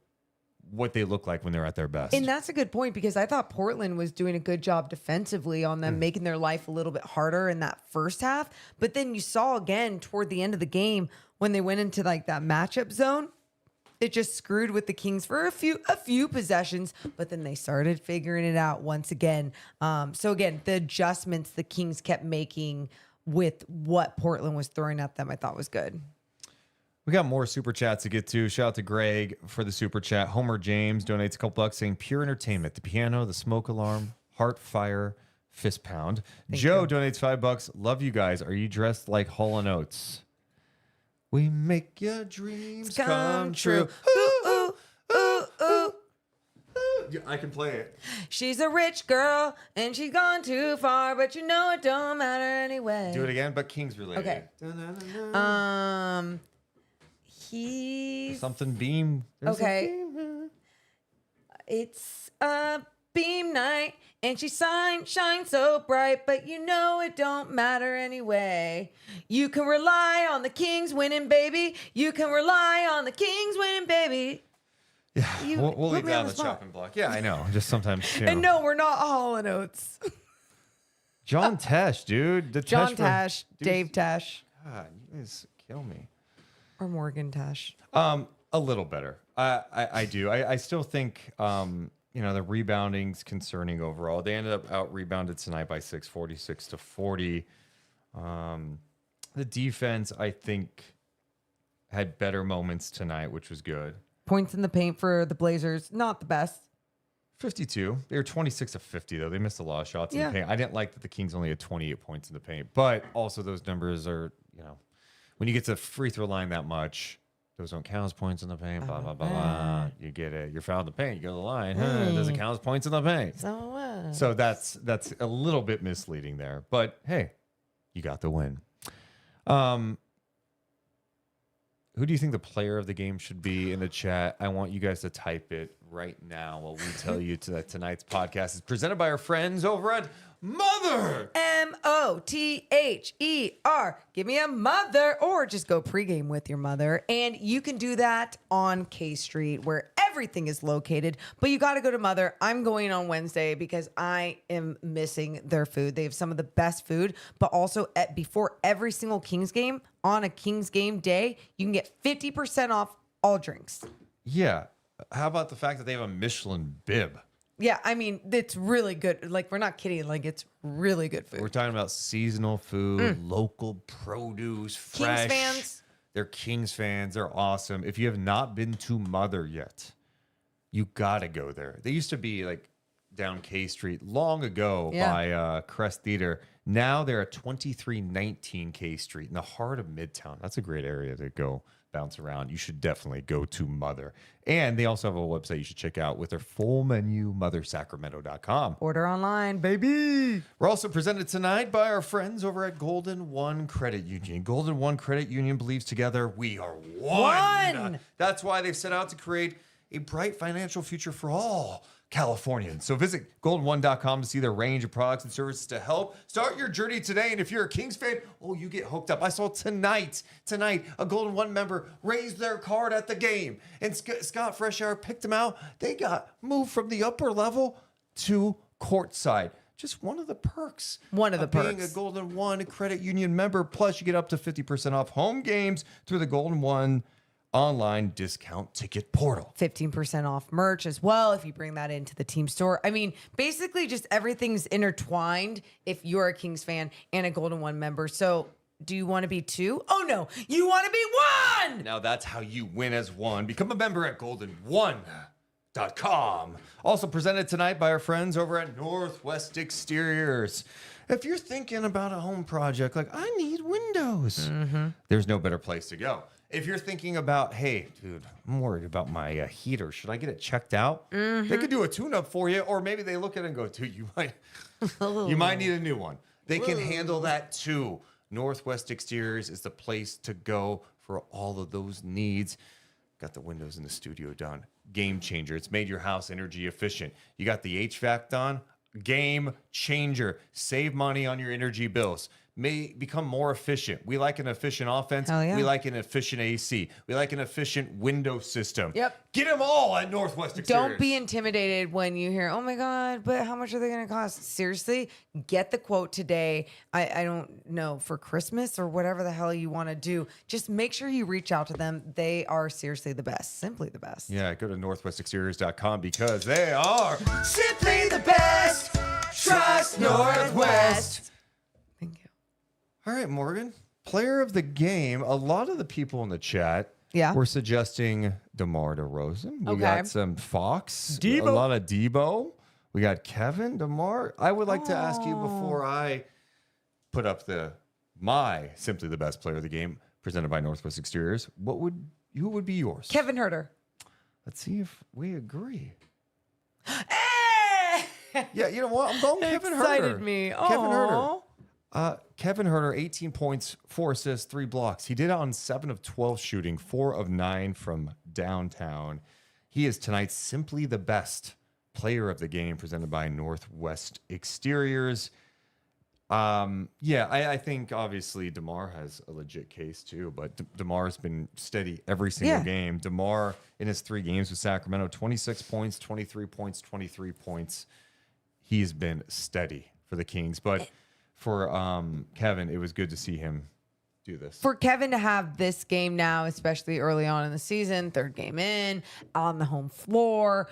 what they look like when they're at their best. And that's a good point, because I thought Portland was doing a good job defensively on them, making their life a little bit harder in that first half. But then you saw again toward the end of the game when they went into like that matchup zone, it just screwed with the Kings for a few possessions, but then they started figuring it out once again. So again, the adjustments the Kings kept making with what Portland was throwing at them, I thought was good. We got more super chats to get to. Shout out to Greg for the super chat. Homer James donates a couple bucks saying pure entertainment. The piano, the smoke alarm, heart fire, fist pound. Joe donates $5. Love you guys. Are you dressed like Hall & Oates? We make your dreams come true. Ooh, ooh, ooh, ooh. Yeah, I can play it. She's a rich girl and she's gone too far, but you know it don't matter anyway. Do it again, but Kings related. Okay. He's Something beam. There's a okay. beam. It's a beam night and she shines so bright, but you know it don't matter anyway. You can rely on the Kings winning, baby. You can rely on the Kings winning, baby. Yeah, You we'll put leave me that on on the the spot. chopping block. Yeah, I know. Just sometimes. And no, we're not Hall & Oates. John Tesh, dude. The John Tesh for- Tesh, dude, Dave Tesh, God, you guys kill me. or Morgan Tesh. A little better. I do. I still think the rebounding's concerning overall. They ended up out rebounded tonight by 6, 46-40. The defense, I think, had better moments tonight, which was good. Points in the paint for the Blazers, not the best. 52. They were 26 of 50, though. They missed a lot of shots in Yeah. the paint. I didn't like that the Kings only had 28 points in the paint, but also those numbers are, when you get to free throw line that much, those don't count as points in the paint, blah, blah, blah, blah. You get it. You're fouled in the paint. You go to the line. It doesn't count as points in the paint. So that's a little bit misleading there. But, hey, you got the win. Who do you think the player of the game should be in the chat? I want you guys to type it right now while we tell you that tonight's podcast is presented by our friends over at Mother. Mother. Give me a mother, or just go pregame with your mother. And you can do that on K Street, where everything is located. But you got to go to Mother. I'm going on Wednesday because I am missing their food. They have some of the best food, but also before every single Kings game, on a Kings game day, you can get 50% off all drinks. Yeah. How about the fact that they have a Michelin bib? Yeah, I mean, it's really good. Like, we're not kidding. Like, it's really good food. We're talking about seasonal food, local produce, fresh. Kings fans. They're Kings fans. They're awesome. If you have not been to Mother yet, you got to go there. They used to be like down K Street long ago by Crest Theater. Now they're at 2319 K Street in the heart of Midtown. That's a great area to go bounce around. You should definitely go to Mother. And they also have a website you should check out with their full menu, mothersacramento.com. Order online, baby. We're also presented tonight by our friends over at Golden One Credit Union. Golden One Credit Union believes together we are one. That's why they've set out to create a bright financial future for all Californians. So visit golden1.com to see their range of products and services to help start your journey today. And if you're a Kings fan, you get hooked up. I saw tonight, a Golden One member raised their card at the game. And Scott Freshour picked them out. They got moved from the upper level to courtside. Just one of the perks. One of the perks. Being a Golden One Credit Union member. Plus, you get up to 50% off home games through the Golden One online discount ticket portal. 15% off merch as well if you bring that into the team store. I mean, basically just everything's intertwined if you're a Kings fan and a Golden One member. So do you want to be two? Oh no, you want to be one! Now that's how you win as one. Become a member at golden1.com. Also presented tonight by our friends over at Northwest Exteriors. If you're thinking about a home project like, I need windows, there's no better place to go. If you're thinking about, hey, dude, I'm worried about my heater. Should I get it checked out? They could do a tune-up for you, or maybe they look at it and go, dude, you might need a new one. They can handle that too. Northwest Exteriors is the place to go for all of those needs. Got the windows in the studio done. Game changer. It's made your house energy efficient. You got the HVAC done. Game changer. Save money on your energy bills. May become more efficient. We like an efficient offense. Yeah. We like an efficient AC. We like an efficient window system. Yep. Get them all at Northwest Exteriors. Don't be intimidated when you hear, oh my God, but how much are they going to cost? Seriously, get the quote today. I don't know, for Christmas or whatever the hell you want to do. Just make sure you reach out to them. They are seriously the best. Simply the best. Yeah, go to northwestexteriors.com because they are Simply the best. Trust Northwest. Thank you. All right, Morgan. Player of the game. A lot of the people in the chat were suggesting DeRozan. We got some Fox. Debo. A lot of Debo. We got Kevin, DeMar. I would like to ask you before I put up my Simply the Best Player of the Game presented by Northwest Exteriors. Who would be yours? Kevin Huerter. Let's see if we agree. Hey! Yeah, you know what? I'm going Kevin Huerter. Excited me. Kevin Huerter. Aw. Kevin Huerter, 18 points, 4 assists, 3 blocks. He did it on 7 of 12 shooting, 4 of 9 from downtown. He is tonight's Simply the Best Player of the Game presented by Northwest Exteriors. I think obviously DeMar has a legit case too, but DeMar's been steady every single game. DeMar in his 3 games with Sacramento, 26 points, 23 points, 23 points. He's been steady for the Kings, but for Kevin, it was good to see him do this. For Kevin to have this game now, especially early on in the season, 3rd game in, on the home floor,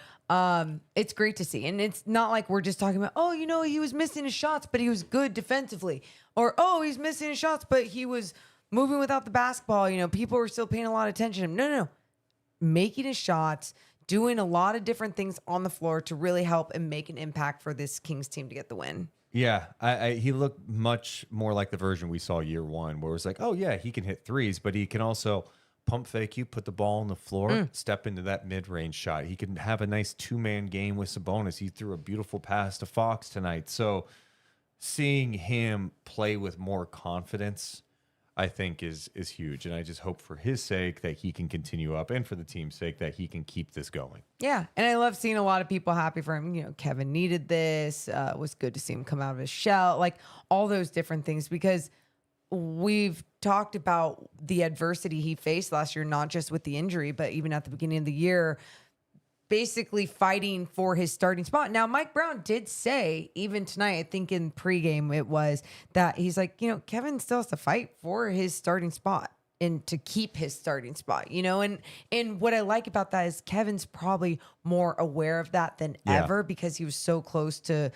it's great to see. And it's not like we're just talking about, he was missing his shots, but he was good defensively. Or, he's missing his shots, but he was moving without the basketball. People were still paying a lot of attention to him. No. Making his shots, doing a lot of different things on the floor to really help and make an impact for this Kings team to get the win. Yeah, he looked much more like the version we saw year 1, where it was like, he can hit threes, but he can also pump fake you, put the ball on the floor, step into that mid-range shot. He can have a nice 2-man game with Sabonis. He threw a beautiful pass to Fox tonight. So seeing him play with more confidence, I think is huge. And I just hope for his sake that he can continue up, and for the team's sake that he can keep this going. Yeah. And I love seeing a lot of people happy for him. You know, Kevin needed this. It was good to see him come out of his shell, like all those different things, because we've talked about the adversity he faced last year, not just with the injury, but even at the beginning of the year, basically fighting for his starting spot. Now, Mike Brown did say, even tonight, I think in pregame it was, that he's like, you know, Kevin still has to fight for his starting spot and to keep his starting spot, you know? And what I like about that is Kevin's probably more aware of that than ever, because he was so close to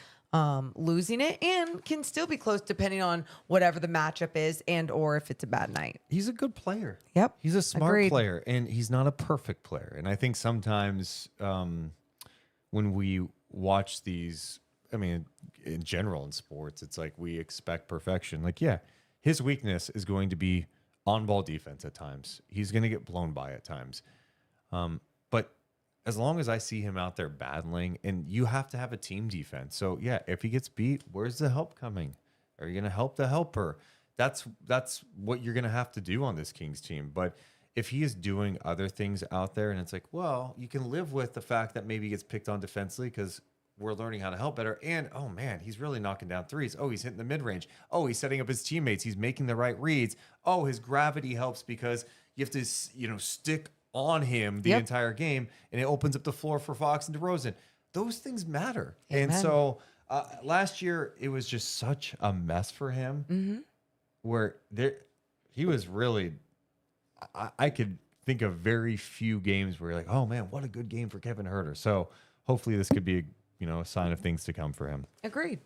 losing it, and can still be close depending on whatever the matchup is and or if it's a bad night. He's a good player. Yep. He's a smart Agreed. player, and he's not a perfect player. And I think sometimes when we watch these, I mean, in general in sports, it's like we expect perfection. Like, yeah, his weakness is going to be on-ball defense at times. He's going to get blown by at times. But as long as I see him out there battling, and you have to have a team defense. So, yeah, if he gets beat, where's the help coming? Are you going to help the helper? That's what you're going to have to do on this Kings team. But if he is doing other things out there, and it's like, well, you can live with the fact that maybe he gets picked on defensively because we're learning how to help better. And, oh, man, he's really knocking down threes. Oh, he's hitting the mid-range. Oh, he's setting up his teammates. He's making the right reads. Oh, his gravity helps because you have to, you know, stick on him the entire game, and it opens up the floor for Fox and DeRozan. Those things matter. Amen. And so last year, it was just such a mess for him where he was really, I could think of very few games where you're like, oh, man, what a good game for Kevin Huerter. So hopefully this could be a sign of things to come for him. Agreed.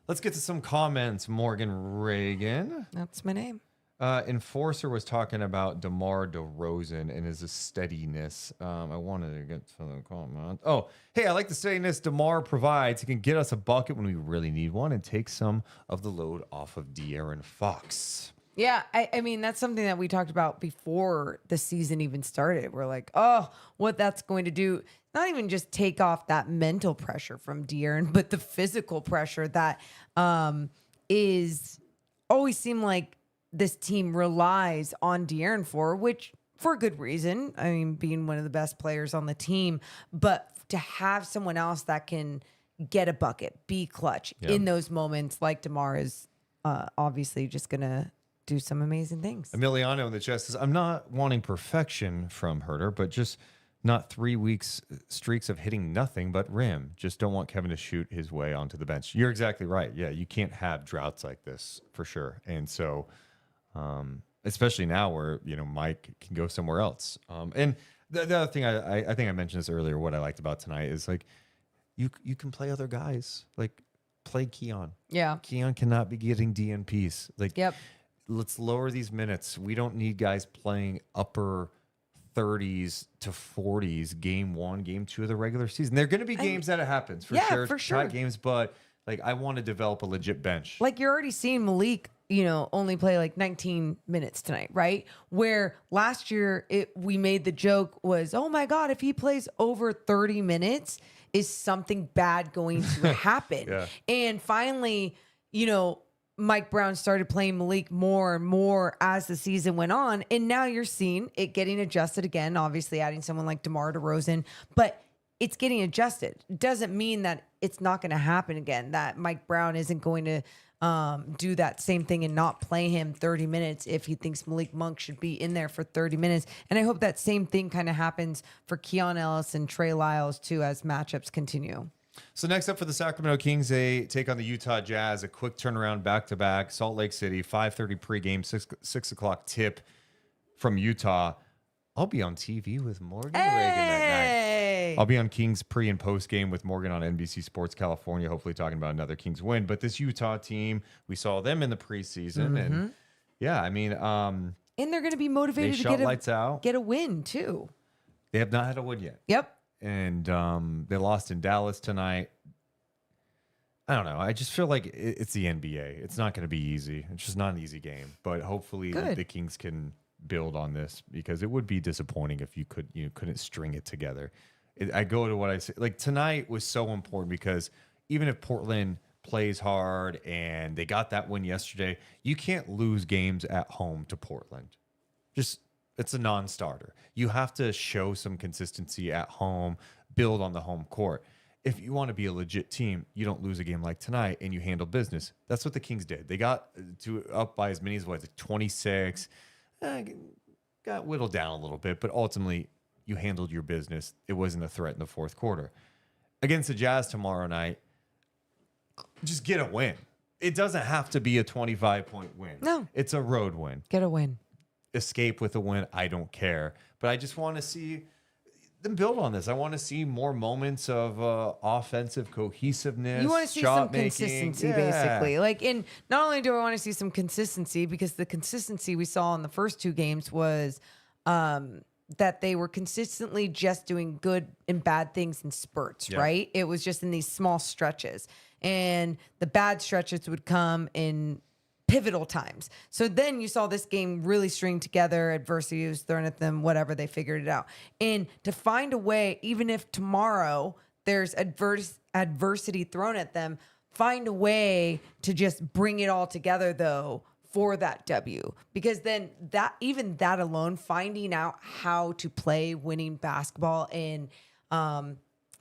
Let's get to some comments. Morgan Reagan. That's my name. Enforcer was talking about DeMar DeRozan and his steadiness. I wanted to get to the comment. Oh, hey, I like the steadiness DeMar provides. He can get us a bucket when we really need one and take some of the load off of De'Aaron Fox. Yeah, I mean, that's something that we talked about before the season even started. We're like, oh, what that's going to do, not even just take off that mental pressure from De'Aaron, but the physical pressure that is always seemed like this team relies on De'Aaron which for a good reason. I mean, being one of the best players on the team, but to have someone else that can get a bucket, be clutch in those moments, like DeMar is obviously just going to do some amazing things. Emiliano in the chat says, I'm not wanting perfection from Huerter, but just not 3 weeks streaks of hitting nothing but rim. Just don't want Kevin to shoot his way onto the bench. You're exactly right. Yeah, you can't have droughts like this for sure. And so especially now where, Mike can go somewhere else. And the other thing, I think I mentioned this earlier, what I liked about tonight is like, you can play other guys, like play Keon. Yeah. Keon cannot be getting DNPs. Like, let's lower these minutes. We don't need guys playing upper 30s to 40s game 1, game 2 of the regular season. There are going to be games that it happens for sure. For sure. Tight games, but like I want to develop a legit bench. Like you're already seeing Malik, only play like 19 minutes tonight, right? Where last year we made the joke was, oh my God, if he plays over 30 minutes, is something bad going to happen? And finally, Mike Brown started playing Malik more and more as the season went on. And now you're seeing it getting adjusted again, obviously adding someone like DeMar DeRozan, but it's getting adjusted. It doesn't mean that it's not going to happen again, that Mike Brown isn't going to do that same thing and not play him 30 minutes if he thinks Malik Monk should be in there for 30 minutes. And I hope that same thing kind of happens for Keon Ellis and Trey Lyles too as matchups continue. So next up for the Sacramento Kings, they take on the Utah Jazz, a quick turnaround back-to-back, Salt Lake City, 5:30 pregame, 6 o'clock tip from Utah. I'll be on TV with Morgan Reagan that night. I'll be on Kings pre- and post-game with Morgan on NBC Sports California, hopefully talking about another Kings win. But this Utah team, we saw them in the preseason. And, yeah, I mean... and they're going to be motivated to get a win, too. They have not had a win yet. Yep. And they lost in Dallas tonight. I don't know. I just feel like it's the NBA. It's not going to be easy. It's just not an easy game. But hopefully the Kings can build on this, because it would be disappointing if you couldn't string it together. I go to what I say. Like tonight was so important because even if Portland plays hard, and they got that win yesterday. You can't lose games at home to Portland. It's a non-starter. You have to show some consistency at home, build on the home court. If you want to be a legit team, you don't lose a game like tonight and you handle business. That's what the Kings did. They got up by as many as 26. Got whittled down a little bit, but ultimately you handled your business. It wasn't a threat in the fourth quarter. Against the Jazz tomorrow night, just get a win. It doesn't have to be a 25-point win. No. It's a road win. Get a win. Escape with a win. I don't care. But I just want to see them build on this. I want to see more moments of offensive cohesiveness. You want to see some consistency, basically. Like, not only do I want to see some consistency, because the consistency we saw in the first two games was that they were consistently just doing good and bad things in spurts, right? It was just in these small stretches. And the bad stretches would come in pivotal times. So then you saw this game really string together. Adversity was thrown at them, whatever, they figured it out. And to find a way, even if tomorrow there's adversity thrown at them, find a way to just bring it all together, though, for that W. Because then that alone, finding out how to play winning basketball and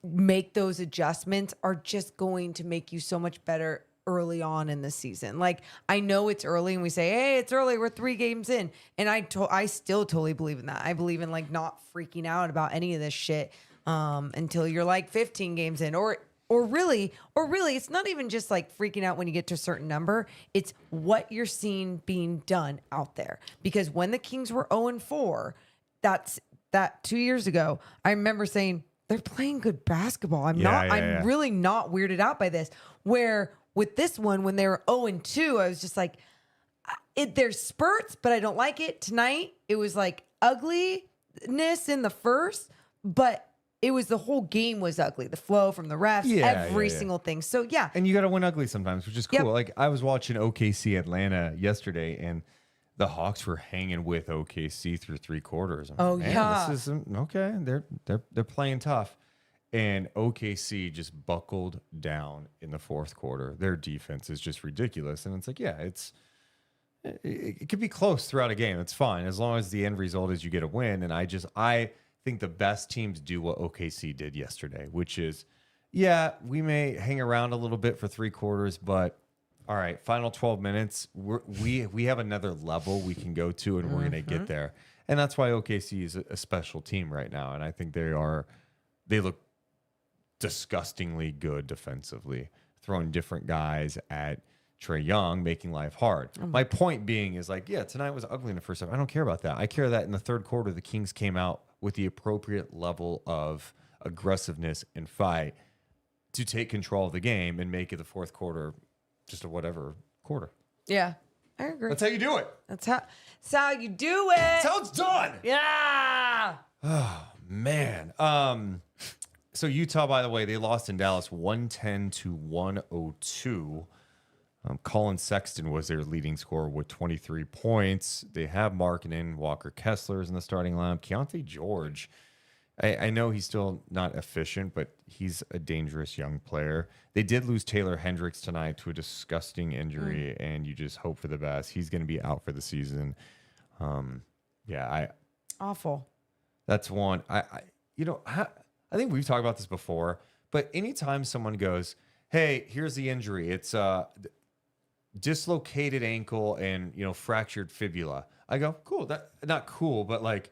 make those adjustments are just going to make you so much better early on in the season. Like, I know it's early and we say, hey, it's early, we're 3 games in. And I still totally believe in that. I believe in like not freaking out about any of this shit until you're like 15 games in, or really, it's not even just like freaking out when you get to a certain number. It's what you're seeing being done out there. Because when the Kings were 0-4, that 2 years ago, I remember saying, they're playing good basketball. I'm really not weirded out by this. Where with this one, when they were 0-2, I was just like, there's spurts, but I don't like it. Tonight, it was like ugliness in the first, but it was the whole game was ugly. The flow from the refs, every single thing. So, yeah. And you got to win ugly sometimes, which is cool. Yep. Like, I was watching OKC Atlanta yesterday, and the Hawks were hanging with OKC through 3 quarters. This is okay. They're playing tough. And OKC just buckled down in the fourth quarter. Their defense is just ridiculous. And it's like, it could be close throughout a game. It's fine. As long as the end result is you get a win. And I think the best teams do what OKC did yesterday, which is, we may hang around a little bit for 3 quarters, but all right, final 12 minutes, we have another level we can go to, and we're going to get there. And that's why OKC is a special team right now. And I think they look disgustingly good defensively, throwing different guys at Trae Young, making life hard. My point being is like, tonight was ugly in the first half. I don't care about that. I care that in the third quarter, the Kings came out with the appropriate level of aggressiveness and fight to take control of the game and make it the fourth quarter just a whatever quarter. Yeah, I agree. That's how you do it. That's how you do it. That's how it's done. Yeah. Oh, man. So Utah, by the way, they lost in Dallas 110-102. Colin Sexton was their leading scorer with 23 points. They have Markkanen, Walker Kessler's in the starting lineup. Keontae George, I know he's still not efficient, but he's a dangerous young player. They did lose Taylor Hendricks tonight to a disgusting injury, and you just hope for the best. He's going to be out for the season. Awful. That's one. I think we've talked about this before, but anytime someone goes, hey, here's the injury. It's dislocated ankle and, fractured fibula. I go, cool. Not cool, but like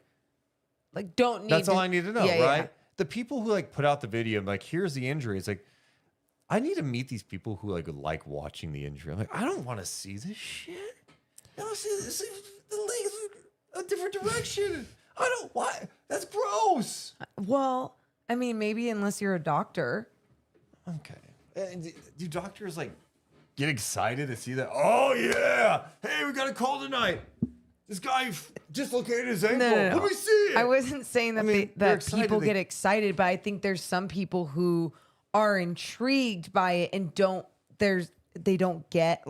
don't need that's all I need to know, right? Yeah. The people who put out the video, I'm like, here's the injury. It's like, I need to meet these people who like watching the injury. I'm like, I don't want to see this shit. The legs a different direction. I don't why. That's gross. Well, I mean, maybe unless you're a doctor. Okay. Do doctors get excited to see that? Oh yeah! Hey, we got a call tonight. This guy dislocated his ankle. No. Let me see it. I wasn't saying that that people get excited, but I think there's some people who are intrigued by it and they don't get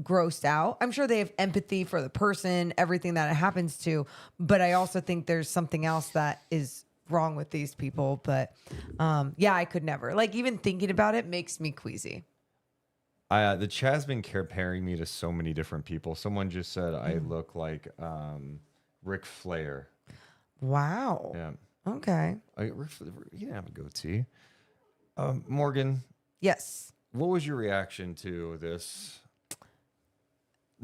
grossed out. I'm sure they have empathy for the person, everything that it happens to, but I also think there's something else that is wrong with these people. But I could never. Even thinking about it makes me queasy. The chat's been comparing me to so many different people. Someone just said I look like Ric Flair. Wow. Yeah. Okay. Ric Flair, he didn't have a goatee. Morgan, Yes. what was your reaction to this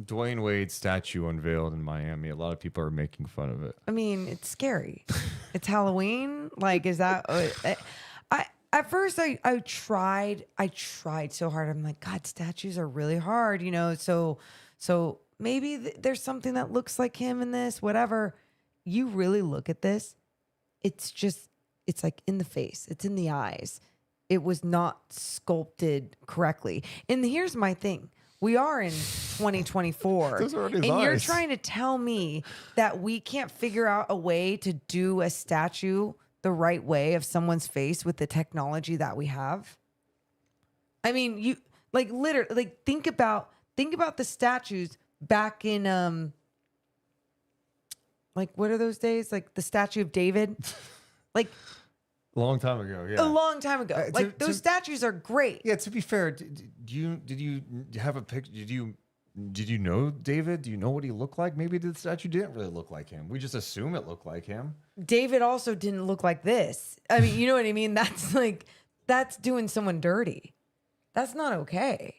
Dwayne Wade statue unveiled in Miami? A lot of people are making fun of it. I mean, it's scary. It's Halloween. Like, is that? At first I tried so hard. I'm like, God, statues are really hard, you know. So maybe there's something that looks like him in this. Whatever. You really look at this. It's like in the face. It's in the eyes. It was not sculpted correctly. And here's my thing. We are in 2024. Those are his and you're eyes. trying to tell me that we can't figure out a way to do a statue the right way of someone's face with the technology that we have? I mean, you like literally like think about the statues back in like what are those days? Like the Statue of David? Like A long time ago, yeah. a long time ago. Like those statues are great. Yeah, to be fair, did you have a picture? Did you know David? Do you know what he looked like? Maybe the statue didn't really look like him. We just assume it looked like him. David also didn't look like this. I mean, you know what I mean? That's doing someone dirty. That's not okay.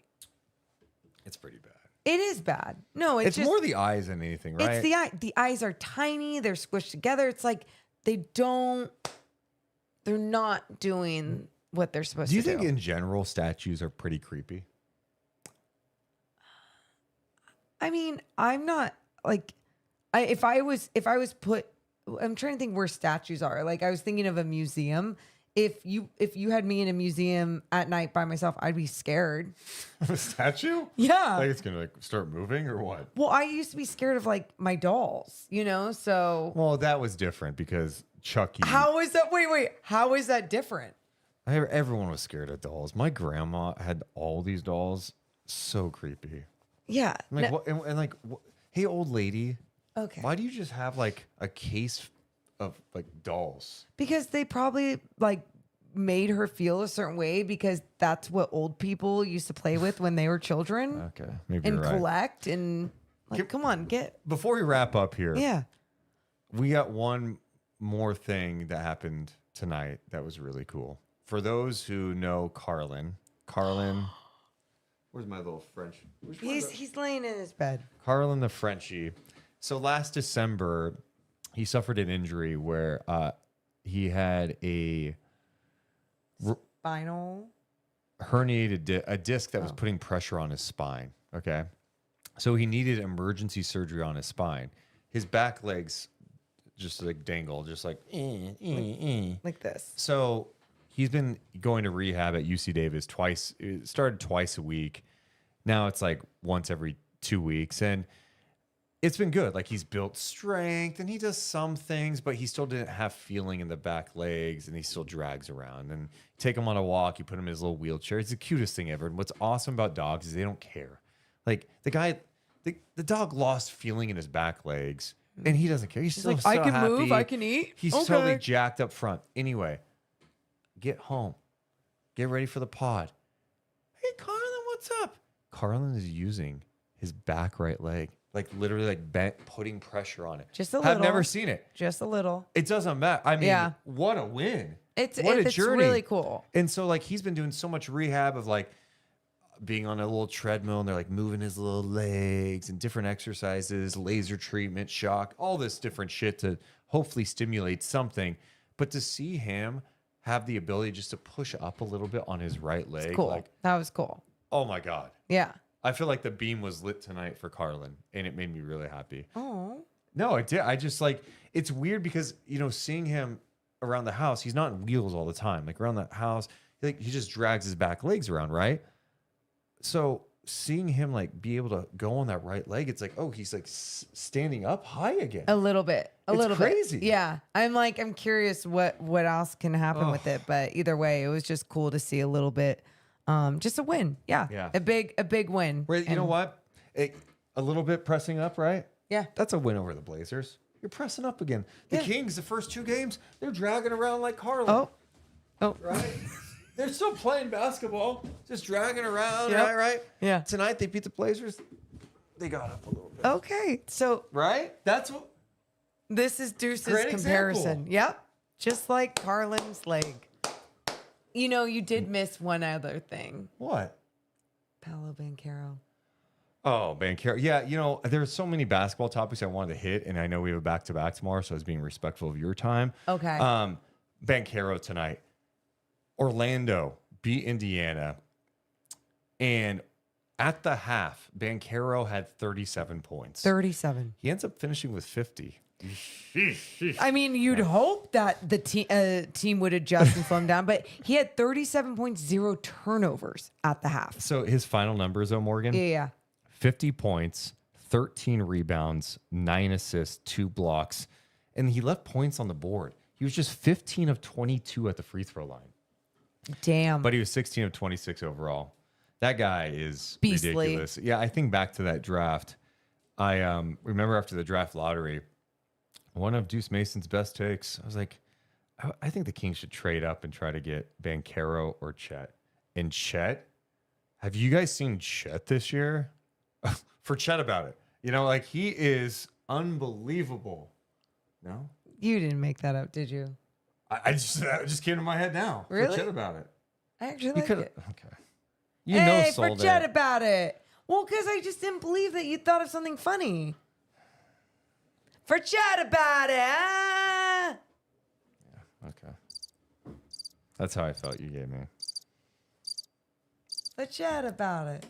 It's pretty bad. It is bad. No, it's just more the eyes than anything, right? It's the eye. The eyes are tiny. They're squished together. It's like they're not doing what they're supposed to do. Do you think in general statues are pretty creepy? I mean, I'm not like if I was put, I'm trying to think where statues are. Like I was thinking of a museum. If you had me in a museum at night by myself, I'd be scared. A statue? Yeah. Like it's gonna like start moving or what? Well, I used to be scared of like my dolls, you know? So Well, that was different because Chucky. how is that? Wait. How is that different? Everyone was scared of dolls. My grandma had all these dolls. So creepy. Yeah. I'm like, No- what, and like, hey, old lady. Okay. Why do you just have like a case of like dolls? Because they probably like made her feel a certain way because that's what old people used to play with when they were children Okay, maybe and you're right. collect and like, come on, get. Before we wrap up here, Yeah. we got one more thing that happened tonight that was really cool. For those who know Carlin, where's my little French? He's laying in his bed. Carlin the Frenchie. So last December, he suffered an injury where he had a Spinal. herniated a disc that was putting pressure on his spine. Okay. So he needed emergency surgery on his spine. His back legs just like dangle, just like Like this. So he's been going to rehab at UC Davis twice. It started twice a week. Now it's like once every 2 weeks. And it's been good. Like he's built strength and he does some things, but he still didn't have feeling in the back legs and he still drags around. And take him on a walk, you put him in his little wheelchair. It's the cutest thing ever. And what's awesome about dogs is they don't care. Like the dog lost feeling in his back legs and he doesn't care. He's still like, so I can happy. move, I can eat. He's Okay. totally jacked up front. Anyway, get home. Get ready for the pod. Hey, Carlin, what's up? Carlin is using his back right leg. Like literally like bent, putting pressure on it. Just a I've little. never seen it. Just a little. It doesn't matter. I mean, Yeah. what a win. It's What really cool. And so like he's been doing so much rehab of like being on a little treadmill and they're like moving his little legs and different exercises, laser treatment, shock, all this different shit to hopefully stimulate something. But to see him have the ability just to push up a little bit on his right leg, It's cool. like, That was cool. oh my God. Yeah. I feel like the beam was lit tonight for Carlin and it made me really happy. Oh. No, I did. I just like, it's weird because, you know, seeing him around the house, he's not in wheels all the time. Like around the house, like he just drags his back legs around, right? So seeing him like be able to go on that right leg, it's like, oh, he's like standing up high again. A little bit. It's Little crazy. bit. Yeah. I'm curious what else can happen with it. But either way, it was just cool to see a little bit. Just a win. Yeah. Yeah. A big win. Right, you know what? A little bit pressing up, right? Yeah. That's a win over the Blazers. You're pressing up again. The Yeah. Kings, the first two games, they're dragging around like Carlin. Oh. Right? They're still playing basketball, just dragging around, Yep. right? Yeah. Tonight they beat the Blazers. They got up a little bit. Okay, so Right? That's what. this is Deuce's Great comparison. example. Yep, just like Carlin's leg. You know, you did miss one other thing. What? Paolo Banchero. Oh, Banchero. Yeah, you know, there's so many basketball topics I wanted to hit, and I know we have a back-to-back tomorrow, so I was being respectful of your time. Okay. Banchero tonight. Orlando beat Indiana, and at the half, Banchero had 37 points. 37. He ends up finishing with 50. I mean, you'd hope that the team would adjust and slow him down, but he had 37.0 turnovers at the half. So his final numbers, though, Morgan, Yeah. 50 points, 13 rebounds, 9 assists, 2 blocks, and he left points on the board. He was just 15 of 22 at the free throw line. Damn. But he was 16 of 26 overall. That guy is Beastly. ridiculous. Yeah, I think back to that draft. I remember after the draft lottery, one of Deuce Mason's best takes, I was like, I think the Kings should trade up and try to get Banchero or Chet. And Chet, have you guys seen Chet this year? For Chet about it. You know, like he is unbelievable. No? You didn't make that up, did you? It just came to my head now. Really? For Chet about it. I actually like it. Okay. You know, Hey, sold forget it. about it. Well, because I just didn't believe that you thought of something funny. Forget about it. Ah! Okay. That's how I felt you gave me. Forget about it.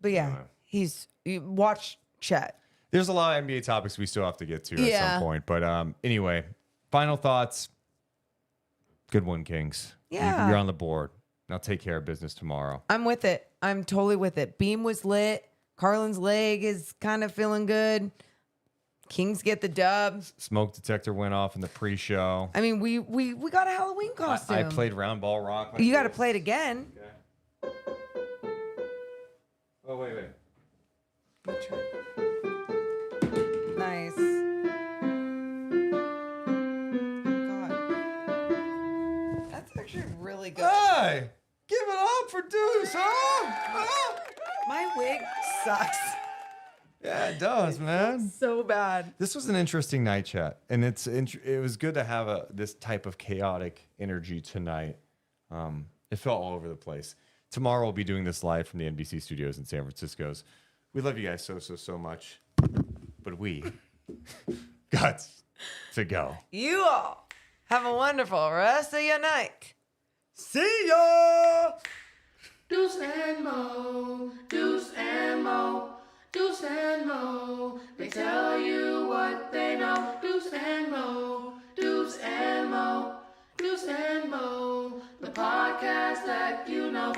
But yeah, Yeah. you watch Chet. There's a lot of NBA topics we still have to get to at Yeah. some point. But anyway, final thoughts. Good one, Kings. Yeah. You're on the board. Now take care of business tomorrow. I'm with it. I'm totally with it. Beam was lit. Carlin's leg is kind of feeling good. Kings get the dub. Smoke detector went off in the pre-show. I mean, we got a Halloween costume. I played Roundball Rock. like You got to this. play it again. Okay. Oh, wait. Nice. God. That's actually really good. Hey! Give it up for Deuce, huh? My wig sucks Yeah, it does, man. so bad. This was an interesting night chat, and it was good to have this type of chaotic energy tonight. It felt all over the place. Tomorrow we'll be doing this live from the NBC studios in San Francisco. We love you guys so much, but we got to go. You all have a wonderful rest of your night. See ya! Deuce and Mo, Deuce and Mo, Deuce and Mo. They tell you what they know. Deuce and Mo, Deuce and Mo, Deuce and Mo. The podcast that you know.